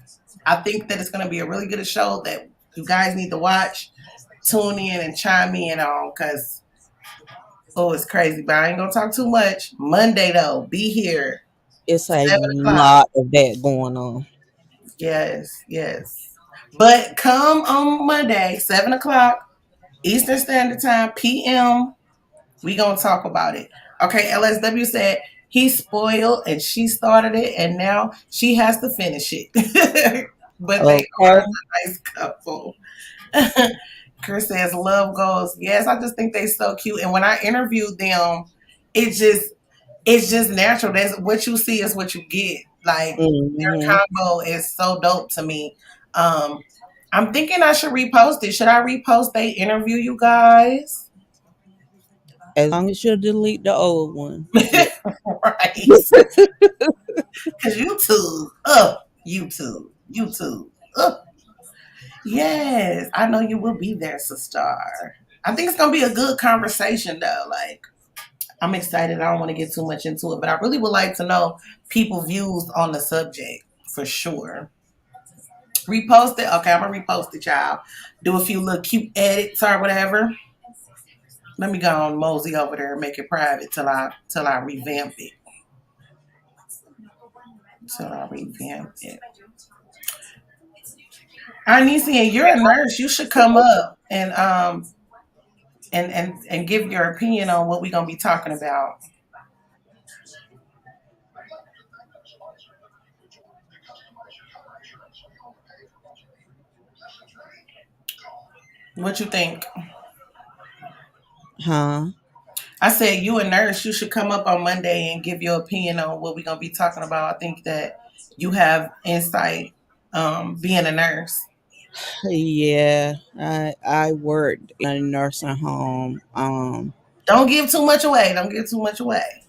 I think that it's going to be a really good show that you guys need to watch, tune in, and chime in on because, it's crazy. But I ain't going to talk too much. Monday, though, be here. It's a lot of that going on. Yes. But come on Monday, 7 o'clock, Eastern Standard Time, p.m., we going to talk about it. Okay, LSW said he spoiled and she started it, and now she has to finish it. But they are a nice couple. Chris says love goes. Yes, I just think they're so cute. And when I interviewed them, it's just natural. That's what you see is what you get. Like their combo is so dope to me. I'm thinking I should repost it. Should I repost they interview, you guys? As long as you delete the old one. Right. Because YouTube. Yes, I know you will be there, sister. I think it's going to be a good conversation, though. Like, I'm excited. I don't want to get too much into it, but I really would like to know people's views on the subject for sure. Repost it. Okay, I'm going to repost it, y'all. Do a few little cute edits or whatever. Let me go on mosey over there and make it private till I revamp it. Till I revamp it. Aunt Niecy, and you're a nurse. You should come up and give your opinion on what we're gonna be talking about. What you think? Huh? I said you a nurse. You should come up on Monday and give your opinion on what we're gonna be talking about. I think that you have insight being a nurse. Yeah, I worked in a nursing home. Don't give too much away. Don't give too much away.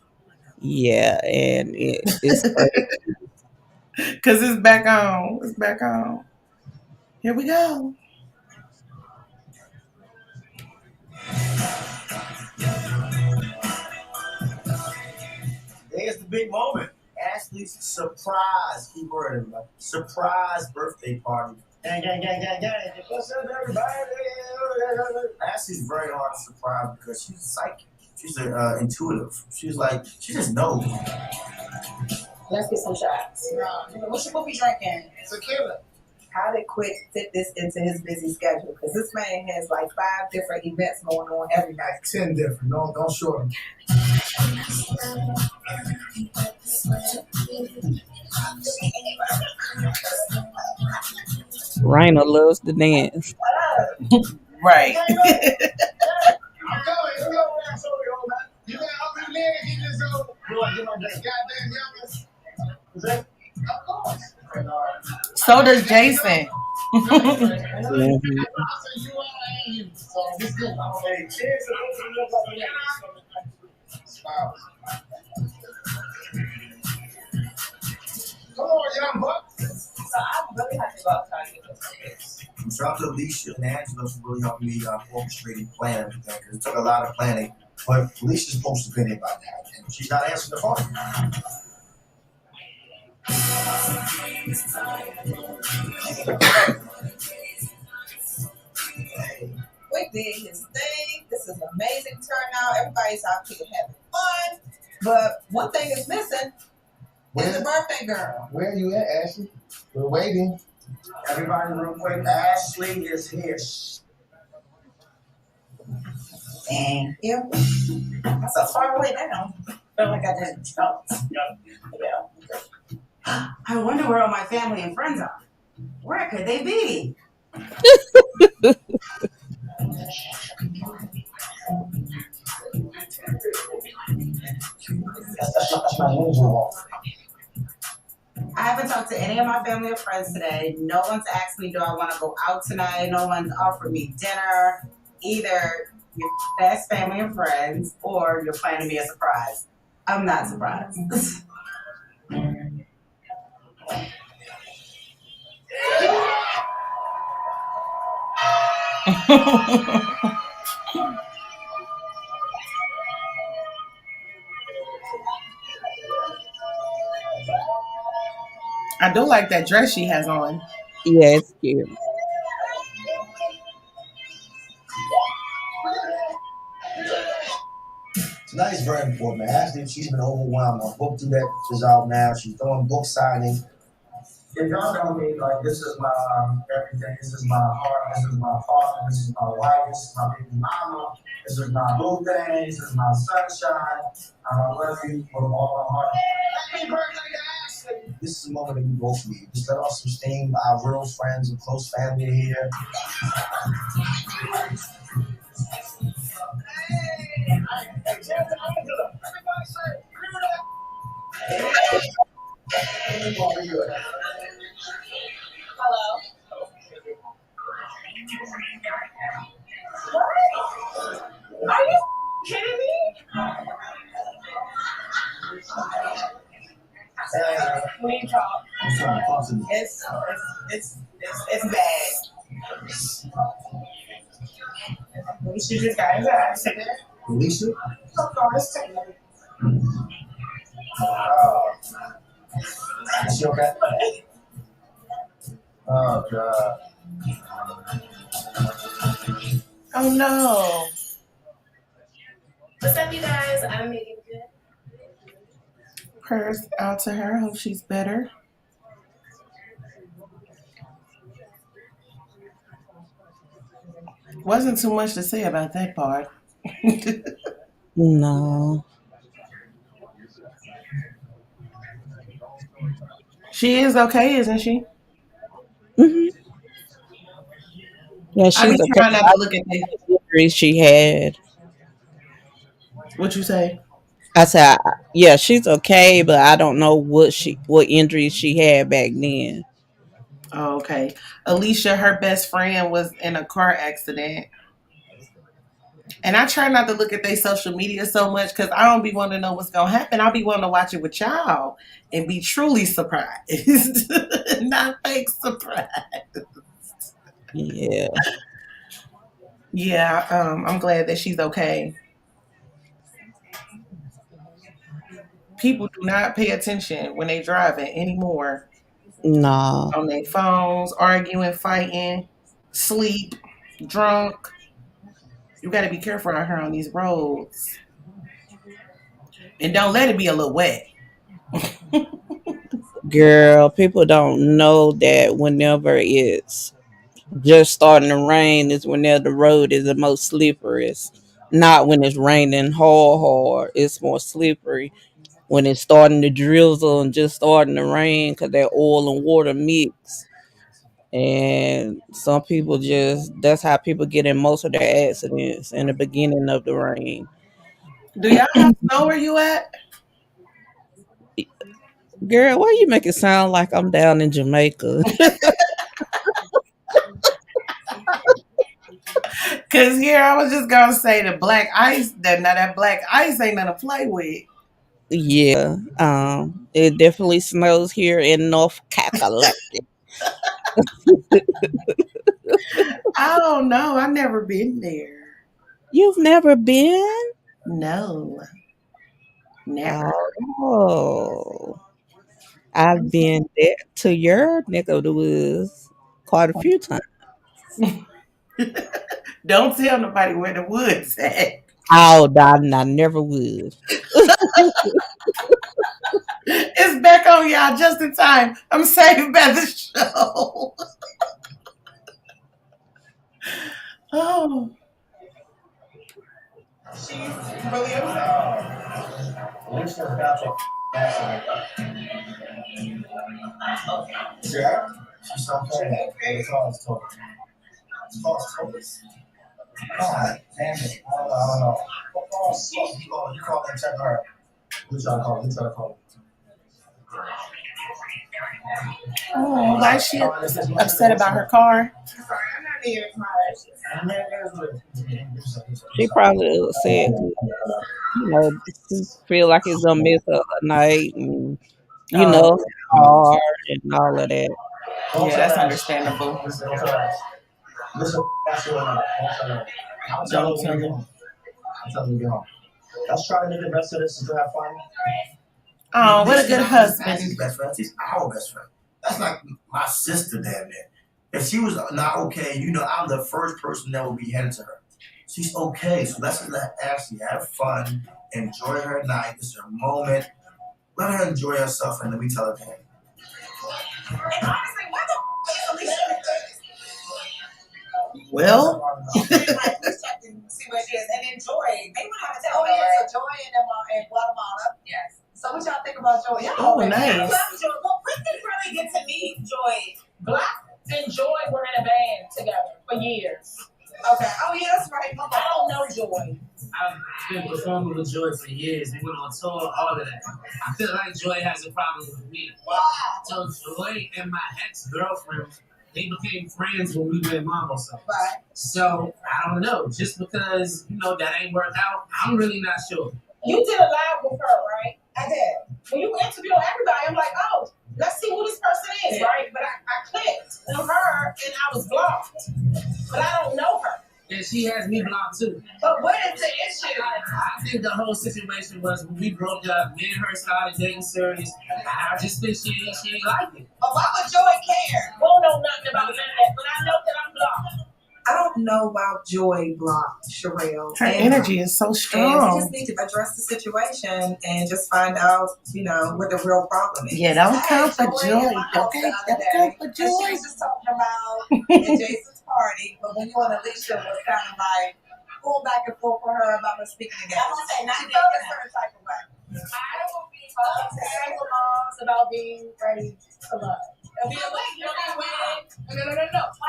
Yeah, and it's crazy. Cause it's back on. It's back on. Here we go. There's the big moment. Ashley's surprise, keyword, surprise birthday party. Gang, gang, gang, gang, gang. What's up, everybody? Ashley's very hard to surprise because she's psychic. She's intuitive. She's like, she just knows. Let's get some shots. What we drinking? Tequila. How did Quick fit this into his busy schedule? Because this man has like 5 different events going on every night. 10 different. Don't short him. Raina loves to dance. Right. I'm going. You got open the lid and get this over. Get my goddamn youngest. Is that? Of course. So does Jason. Come on, young buck. So I really have to go outside and get those tickets. Shout out to Alicia and Angela for really helping me orchestrate and plan everything because it took a lot of planning. But Alicia's supposed to opinion about that, and she's not answering the phone. Quick did his thing. This is an amazing turnout. Everybody's out here having fun. But one thing is missing is the birthday girl. Where are you at, Ashley? We're waiting. Everybody, real quick, Ashley is here. Dang. Yeah. That's so far away now. Feel like I didn't jump. Yeah. I wonder where all my family and friends are. Where could they be? I haven't talked to any of my family or friends today. No one's asked me, do I want to go out tonight? No one's offered me dinner. Either your best family and friends or you're planning me a surprise. I'm not surprised. I do like that dress she has on. Yeah, it's cute. Tonight's very important, man. Ashley, she's been overwhelmed. Her book due that is out now. She's doing book signing. If y'all know me, like, this is my everything. This is my heart. This is my partner. This is my wife. This is my baby mama. This is my blue thing. This is my sunshine. I love you with all my heart. Happy birthday to Ashley. This is the moment that we both need. Just let off some steam. Our real friends and close family are here. Hello? What? Are you kidding me? We need to talk. I'm sorry, talk to me. It's bad. We should just got into accident. Alicia? Of course. Is she okay? Oh, God. Oh no. What's up, you guys? I'm making good. Prayers out to her. Hope she's better. Wasn't too much to say about that part. No. She is okay, isn't she? Hmm. Yeah, I be she's okay. trying not to look at the. The injuries she had. What you say? I said, yeah, she's okay, but I don't know what injuries she had back then. Oh, okay. Alicia, her best friend was in a car accident. And I try not to look at their social media so much because I don't be wanting to know what's gonna happen. I'll be wanting to watch it with y'all and be truly surprised. Not fake surprise. Yeah, Yeah, I'm glad that she's okay. People do not pay attention when they driving anymore. no, On their phones, arguing, fighting, sleep, drunk. You got to be careful out here on these roads, and don't let it be a little wet. girl, people don't know that whenever it's just starting to rain is whenever the road is the most slipperyest. Not when it's raining hard, hard. It's more slippery when it's starting to drizzle and just starting to rain because that oil and water mix. And some people just, that's how people get in most of their accidents in the beginning of the rain. Do y'all have snow where you at? Girl, why you make it sound like I'm down in Jamaica? Cause here I was just gonna say the black ice. That black ice ain't nothing to play with. Yeah, it definitely snows here in North Kakalaki. I don't know. I've never been there. You've never been? No, never. Oh, I've been there to your neck of the woods quite a few times. Don't tell nobody where the woods at. Oh, I never would. It's back on y'all just in time. I'm saved by the show. Oh, she's really upset. Alicia got your yeah, she's okay. It's all talking. It's all talking. God damn it. I don't know. You call and check her. Who's trying to call? Who's trying to call? Oh, why is she upset about her car? She probably said, she feel like it's gonna miss her night and Oh, hard and all of that. yeah, that's understandable. Listen, that's your I'm Don't telling tell you, me. I'm telling you, go. Let's try to make the best of this and to have fun. Oh, what a good husband. She's best friend. She's our best friend. That's like my sister damn near. If she was not okay, I'm the first person that will be headed to her. She's okay. So let's just let Ashley have fun, enjoy her night. It's her moment. Let her enjoy herself and then we tell her, hey. And honestly, what the is Alicia? Well, Let's check and see where she is and enjoy. They would have to tell her. Yeah, so Joy in Guatemala. Yes. So what y'all think about Joy? oh, nice. I love Joy. Well, we didn't really get to meet Joy. Black and Joy were in a band together for years. Okay. Oh yeah, that's right. I don't know Joy. I've been performing with Joy for years. We went on tour, all of that. I feel like Joy has a problem with me. Wow. So Joy and my ex-girlfriend, they became friends when we went mom or something. Right. So I don't know. Just because, that ain't worked out, I'm really not sure. You did a live with her, right? I did. When you interview everybody, I'm like, oh, let's see who this person is, right? But I clicked on her and I was blocked. But I don't know her. And she has me blocked too. But what is the issue? I think the whole situation was when we broke up, me and her started dating serious. I just think she ain't like it. But why would Joy care? We don't know nothing about none of that, but I know that I'm blocked. I don't know why Joy blocked Sherelle. Her energy is so And strong. we just need to address the situation and just find out, what the real problem is. Yeah, don't come for Joy. Okay, don't come for And she Joy. was just talking about at Jason's party, but when you and Alicia was kind of like going back and forth with her about her speaking again. I'm gonna say not she felt a certain type of way. I don't want to be talking to single moms about being ready to love. No. Why are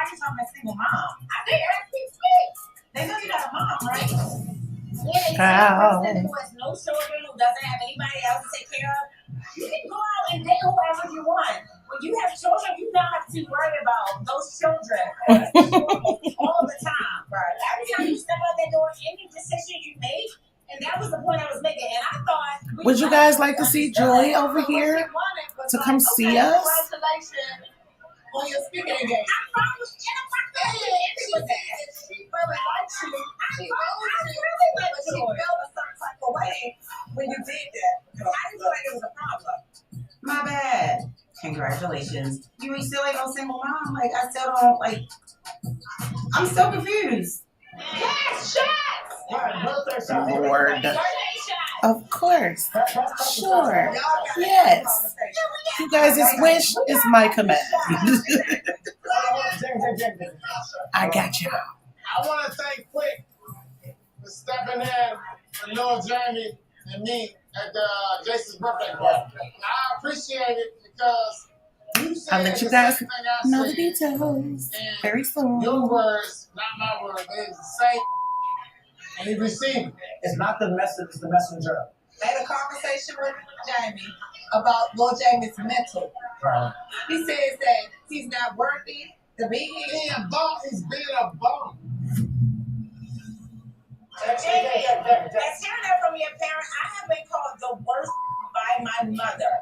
you talking about single mom? I think everything speaks. They know you got a mom, right? Yeah, you see a person who has no children, who doesn't have anybody else to take care of. You can go out and date whoever you want. When you have children, you don't have to worry about those children all the time. Right. Every time you step out that door, any decision you make, and that was the point I was making. And I thought, would you guys like to see Joy over here to come see us? Congratulations on your speaking engagement. I promise you, she really liked you. She really liked you. She felt a certain type of way when you did that. I didn't feel like it was a problem. My bad. Congratulations. You still ain't no single mom? Like, I still don't, like, I'm still confused. Yes, shots! Lord. Of course. Sure. Yes. You guys' wish is my command. I got y'all. I want to thank Quick for stepping in for Lil Jamie and me at Jason's birthday party. I appreciate it because you said I'll let you the guys same thing I know the said. details very soon. Your words, not my words, it's the same. And he received it. It's not the message, it's the messenger. I had a conversation with Jamie about Lil Jamie's mental. Right. He says that he's not worthy to be here. He's being a bum. That's hearing that from your parent. I have been called the worst by my mother.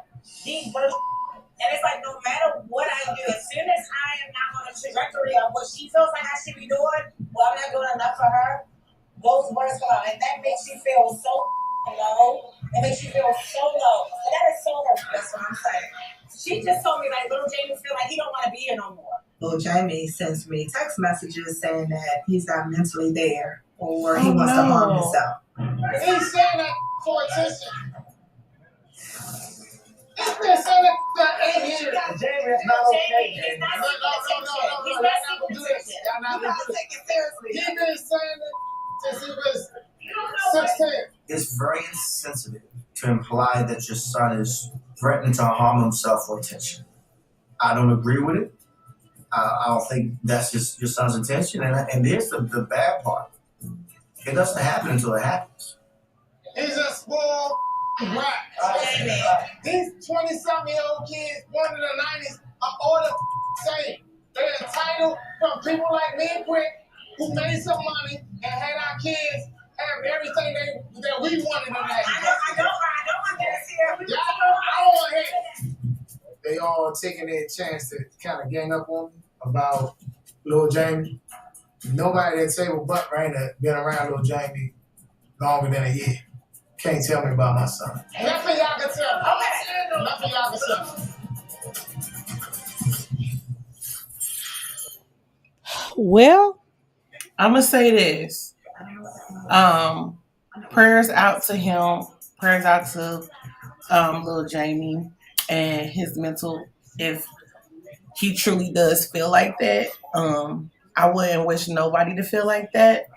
The worst. And it's like, no matter what I do, as soon as I am not on a trajectory of what she feels like I should be doing, well, I'm not doing enough for her, those words come out. And that makes you feel so low. It makes you feel so low. And that is so hurtful. That's what I'm saying. She just told me, like, little Jamie feel like he don't want to be here no more. Little Jamie sends me text messages saying that he's not mentally there or he wants to harm himself. He's saying that for attention. He's been saying that for 8 years. Jamie, it's not okay. He's not seeking attention. He's not seeking attention. You gotta take it seriously. He's been saying it since he was 16. It's very insensitive to imply that your son is threatening to harm himself for attention. I don't agree with it. I don't think that's your son's intention. And here's the bad part. It doesn't happen until it happens. He's a spoiled brat. These 20-something-year-old kids, born in the 90s, are all the same. They're entitled from people like me and Quick, who made some money and had our kids have everything that we wanted them to have. I don't want this here. I don't want to hear it. They all taking their chance to kind of gang up on me about Lil Jamie. Nobody at table but Raina been around Lil Jamie longer than a year. Can't tell me about my son. Nothing y'all can tell me. Okay. Nothing y'all can tell me. Well, I'm gonna say this. Prayers out to him. Prayers out to little Jamie and his mental. If he truly does feel like that, I wouldn't wish nobody to feel like that.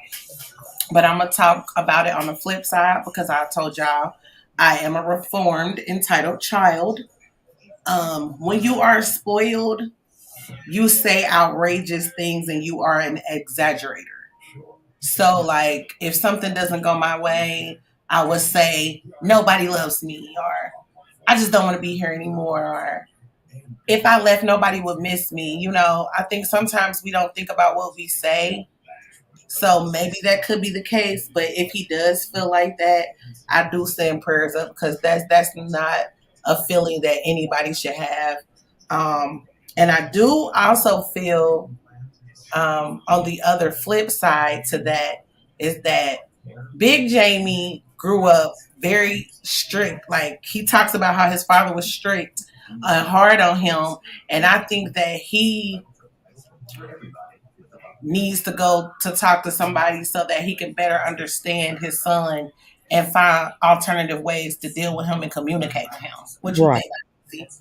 But I'm gonna talk about it on the flip side because I told y'all I am a reformed, entitled child. When you are spoiled, you say outrageous things and you are an exaggerator. So, like, if something doesn't go my way, I would say, nobody loves me, or I just don't want to be here anymore, or if I left, nobody would miss me. You know, I think sometimes we don't think about what we say. So maybe that could be the case. But if he does feel like that, I do send prayers up because that's not a feeling that anybody should have. And I do also feel on the other flip side to that is that Big Jamie grew up very strict. Like, he talks about how his father was strict and hard on him. And I think that he needs to go to talk to somebody so that he can better understand his son and find alternative ways to deal with him and communicate with him. What you Right. think? See?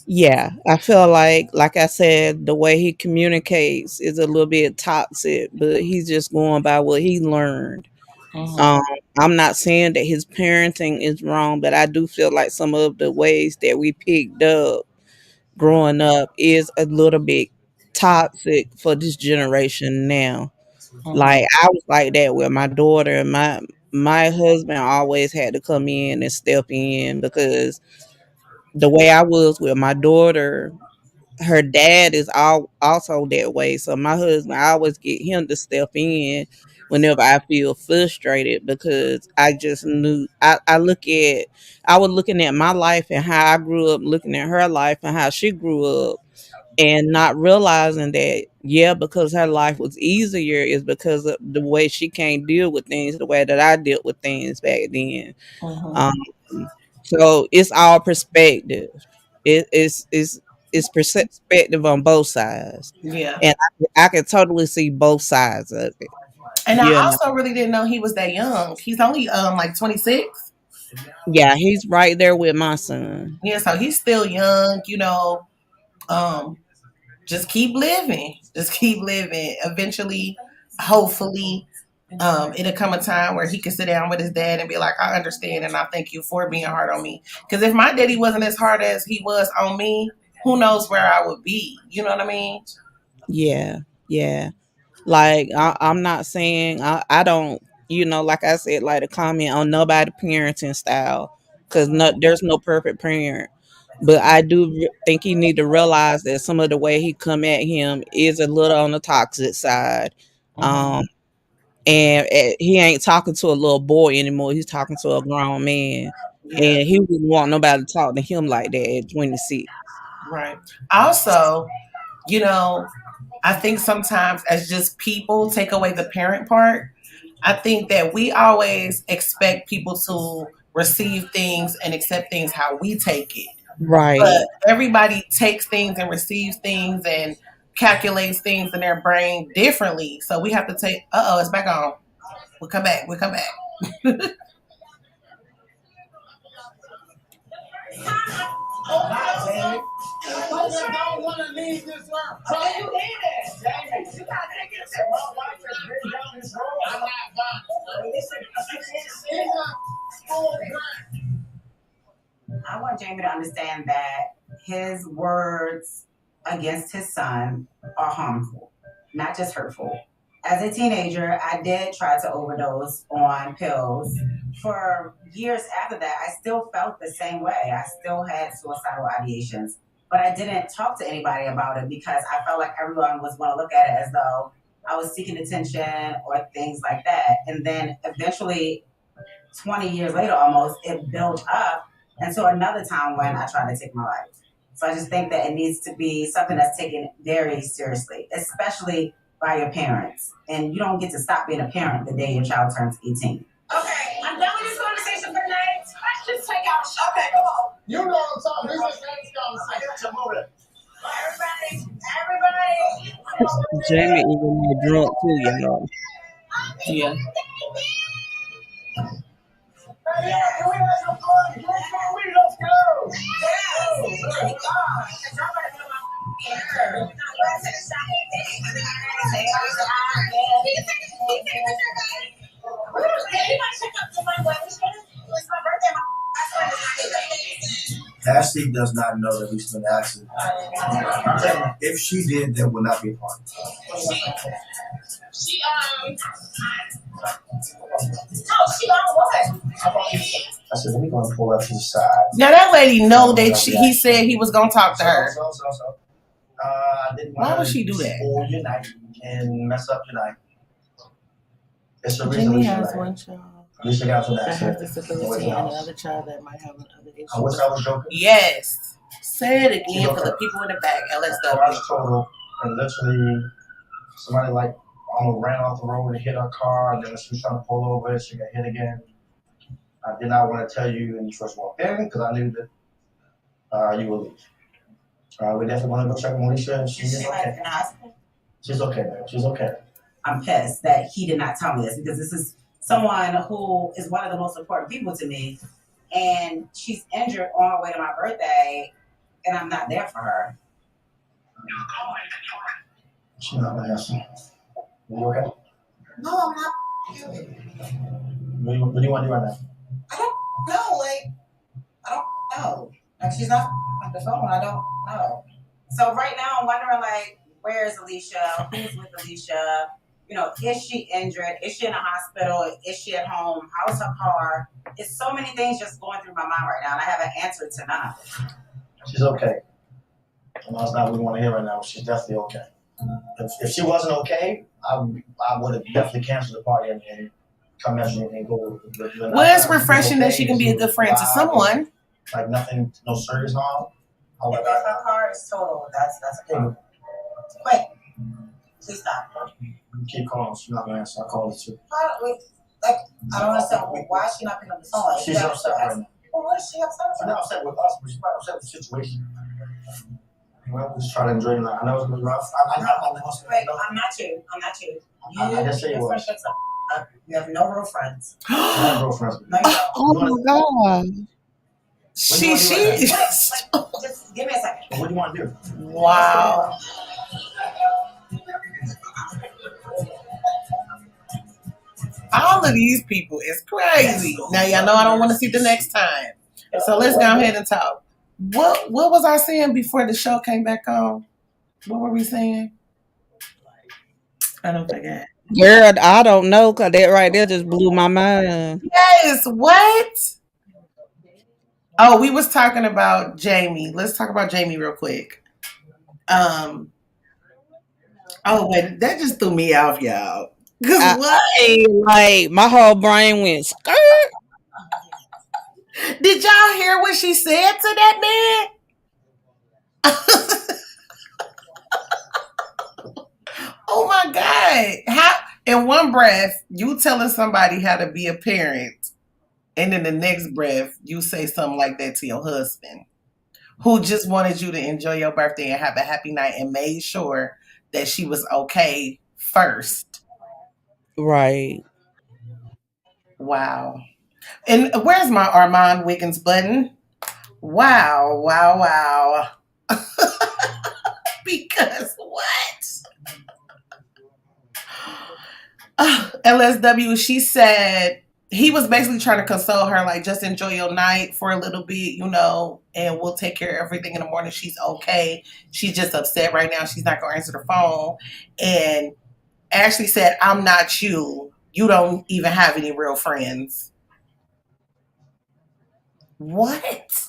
Yeah, I feel like I said, the way he communicates is a little bit toxic, but he's just going by what he learned. Mm-hmm. Um, I'm not saying that his parenting is wrong, but I do feel like some of the ways that we picked up growing up is a little bit toxic for this generation now. Mm-hmm. Like I was like that with my daughter, and my husband always had to come in and step in because the way I was with my daughter, her dad is also that way. So my husband, I always get him to step in whenever I feel frustrated because I just knew I was looking at my life and how I grew up, looking at her life and how she grew up, and not realizing that, yeah, because her life was easier is because of the way she can't deal with things the way that I dealt with things back then. Mm-hmm. Um, so it's all perspective. It's perspective on both sides, Yeah. and I can totally see both sides of it. And I You know, also really didn't know he was that young. He's only like 26. yeah, he's right there with my son. Yeah, so he's still young, you know. Um, just keep living. Just keep living. Eventually, hopefully, it'll come a time where he can sit down with his dad and be like, I understand and I thank you for being hard on me. Because if my daddy wasn't as hard as he was on me, who knows where I would be? You know what I mean? Yeah, yeah. Like I'm not saying I don't, like I said, like to comment on nobody parenting style because there's no perfect parent. But I do think he need to realize that some of the way he come at him is a little on the toxic side. Mm-hmm. Um, and he ain't talking to a little boy anymore. He's talking to a grown man, Yeah, and he wouldn't want nobody to talk to him like that at 26. right. Also, you know, I think sometimes as just people take away the parent part, I think that we always expect people to receive things and accept things how we take it. Right. But everybody takes things and receives things and calculates things in their brain differently. So we have to take, it's back on. We'll come back. We'll come back. Don't want to leave this earth. So you did it, Jamie. You got to take it. My wife has been down this road. I'm not fine. She's not full ground. I want Jamie to understand that his words against his son are harmful, not just hurtful. As a teenager, I did try to overdose on pills. For years after that, I still felt the same way. I still had suicidal ideations, but I didn't talk to anybody about it because I felt like everyone was going to look at it as though I was seeking attention or things like that. And then eventually, 20 years later almost, it built up until another time when I tried to take my life. So I just think that it needs to be something that's taken very seriously, especially by your parents. And you don't get to stop being a parent the day your child turns 18. Okay, I'm done with this conversation for tonight. Let's just take out. Okay, come on. You know what I'm talking about. This is conversation. I got your motive. Everybody. Jamie even more drunk too, y'all. Yeah. Yeah, can we have some fun? Let's go. Ashley does not know that we spent accident. If she did, that would not be a part. She she on what? I said, let me go and pull up to the side. Now that lady know that he said he was gonna talk to her. I didn't want Why would she do that? spoil your night and mess up your night. It's the reason Jimmy Alicia has like one child Alicia got to that that has shit. disability and another child that might have another issue. I wish I was joking. Yes. Say it again for the people in the back. LSW. Garage total, and literally somebody like almost ran off the road and hit her car, and then she was trying to pull over, she got hit again. I did not want to tell you when you first walked in because I knew that you would leave. We definitely want to go check on Alicia, and she is okay. She's okay, man. She's okay. I'm pissed that he did not tell me this because this is someone who is one of the most important people to me, and she's injured on her way to my birthday, and I'm not there for her. She's not gonna answer. You okay? No, I'm not. What do you want to do right now? I don't know. Like, I don't know. Like, she's not on the phone. I don't know. So right now, I'm wondering, like, where is Alicia? Who's with Alicia? You know, is she injured? Is she in a hospital? Is she at home? How's her car? It's so many things just going through my mind right now, and I haven't answered to none of it. She's okay. I know it's not what we want to hear right now, but she's definitely okay. If she wasn't okay, I would have definitely canceled the party and come measure and go. Well, it's refreshing that she can be a good friend to someone. Like nothing, no serious harm. If her car is total, that's a problem. Wait, please stop. Keep calling. She's not gonna answer. I called her too. Like, I don't understand. Why is she not picking up the phone? Like, She's upset right now. Well, what is she upset She's about? not upset with us, but she's probably upset with the situation. Well, just try to enjoy life. I know it's gonna be rough. I'm not on the hospital. Wait, I'm not you. I'm not you. I just say you your was. friendships are, you have no real friends. My girlfriend's. No, you don't. Oh my God. She. Just give me a second. What do you want to do? Wow. All of these people is crazy. Now y'all know I don't want to see the next time. So let's go ahead and talk. What was I saying before the show came back on? What were we saying? I don't forget. Girl, I don't know, because that right there just blew my mind. Yes, what? Oh, we was talking about Jamie. Let's talk about Jamie real quick. Oh wait, that just threw me off, y'all. Cause what? Like my whole brain went skirt. Did y'all hear what she said to that man? Oh my God. How in one breath you telling somebody how to be a parent, and in the next breath you say something like that to your husband, who just wanted you to enjoy your birthday and have a happy night and made sure that she was okay first. Right. Wow. And where's my Armand Wiggins button? Wow, wow, wow. Because what? LSW, she said he was basically trying to console her, like, just enjoy your night for a little bit, you know, and we'll take care of everything in the morning. She's okay. She's just upset right now. She's not going to answer the phone. And Ashley said, I'm not you. You don't even have any real friends. What?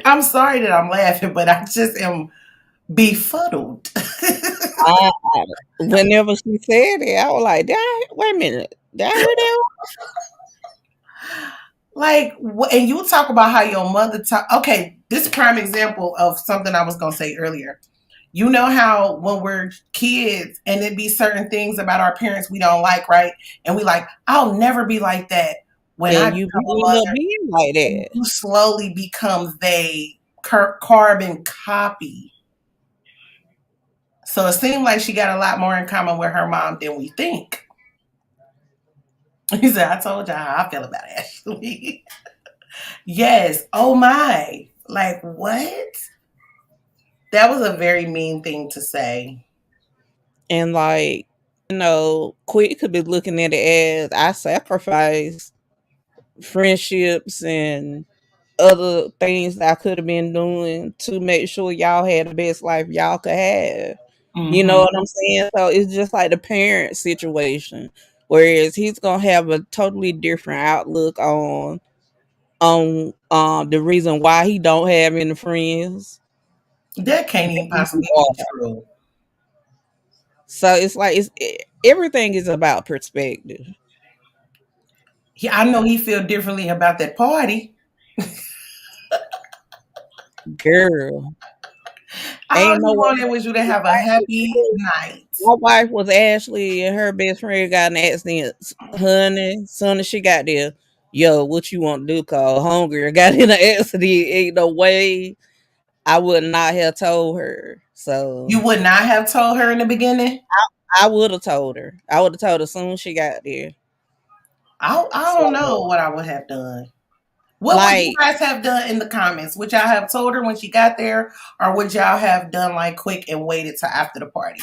I'm sorry that I'm laughing, but I just am befuddled. Whenever she said it, I was like, wait a minute. Did I hear that? Like, and you talk about how your mother talk. Okay, this is a prime example of something I was going to say earlier. You know how when we're kids and it be certain things about our parents we don't like, right? And we like, I'll never be like that. When And I you become a end mother, up being like that. you slowly become they carbon copy. So it seemed like she got a lot more in common with her mom than we think. He said, I told you how I feel about Ashley. Yes. Oh my. Like, what? That was a very mean thing to say. And like, Quick could be looking at it as I sacrificed friendships and other things that I could have been doing to make sure y'all had the best life y'all could have. You know what I'm saying? So it's just like the parent situation. Whereas he's gonna have a totally different outlook on the reason why he don't have any friends. That can't even possibly be true. So it's like everything is about perspective. I know he feel differently about that party. Girl. All he wanted was you to have a happy night. My wife was Ashley and her best friend got an accident. Honey, soon as she got there, yo, what you want to do? Call hungry. Got in an accident. Ain't no way. I would not have told her. So You would not have told her in the beginning? I would have told her. I would have told her as soon as she got there. I don't know So what I would have done. What would you like guys have done in the comments? Would y'all have told her when she got there, or would y'all have done like quick and waited till after the party?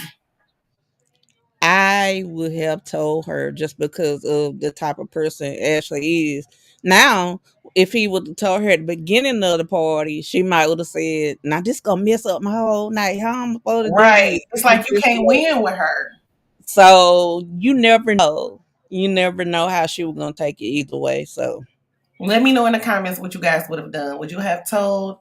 I would have told her just because of the type of person Ashley is. Now, if he would have told her at the beginning of the party, she might would have said, "Now this gonna mess up my whole night. How I'm supposed to do Right. this?" It's like you can't win with her. So you never know. You never know how she was gonna take it either way. So Let me know in the comments what you guys would have done. Would you have told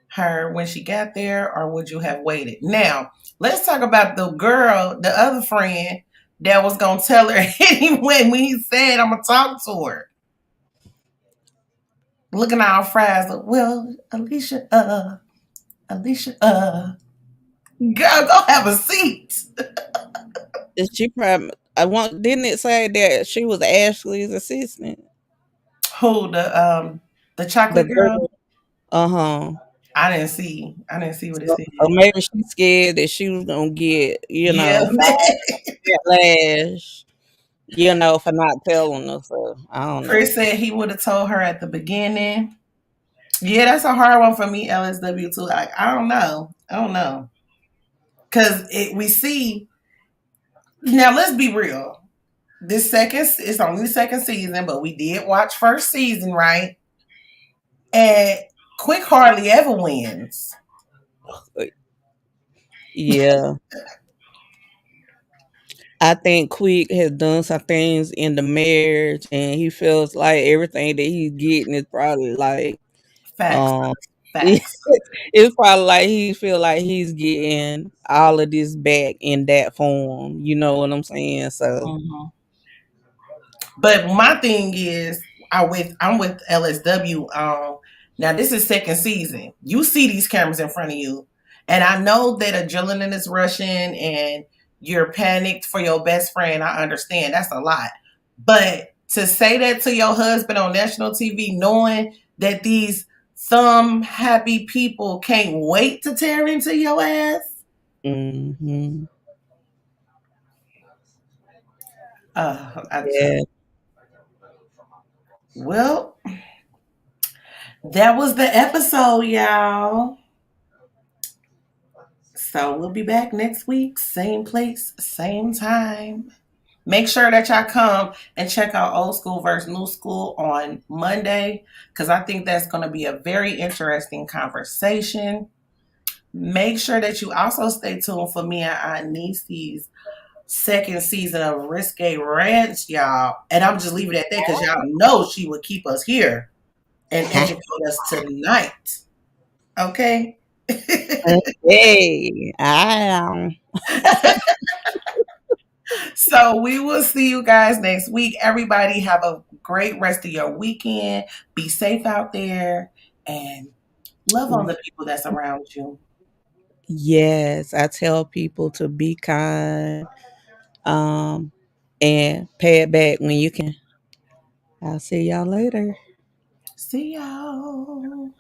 her when she got there, or would you have waited? Now, let's talk about the girl, the other friend that was gonna tell her anyway when he said, "I'm gonna talk to her." Looking at our fries, like, well, Alicia, girl, go have a seat. she probably I want didn't it say that she was Ashley's assistant? Who the The chocolate girl? girl. Uh-huh. I didn't see. I didn't see what it said. So maybe she's scared that she was gonna get, Yeah. backlash, for not telling her. So I don't know. Chris said he would have told her at the beginning. Yeah, that's a hard one for me, LSW too. Like, I don't know. I don't know. Cause we see now, let's be real. This second it's only the second season, but we did watch first season, right? And Quick hardly ever wins. Yeah. I think Quick has done some things in the marriage and he feels like everything that he's getting is probably like Facts. um Facts. it's probably like he feel like he's getting all of this back in that form. You know what I'm saying? So Mhm. But my thing is, I'm with LSW. Now this is second season. You see these cameras in front of you, and I know that adrenaline is rushing, and you're panicked for your best friend. I understand that's a lot, but to say that to your husband on national TV, knowing that these thumb happy people can't wait to tear into your ass. mhm. I just, Yeah. well, that was the episode, y'all. So we'll be back next week, same place, same time. Make sure that y'all come and check out Old School versus New School on Monday, because I think that's going to be a very interesting conversation. Make sure that you also stay tuned for me and Aunt Niecy's second season of Risque Ranch, y'all. And I'm just leaving it at that because y'all know she would keep us here and educate us tonight. Okay? Hey, I So we will see you guys next week. Everybody have a great rest of your weekend. Be safe out there and love on the people that's around you. yes, I tell people to be kind, um, and pay it back when you can. I'll see y'all later. See y'all.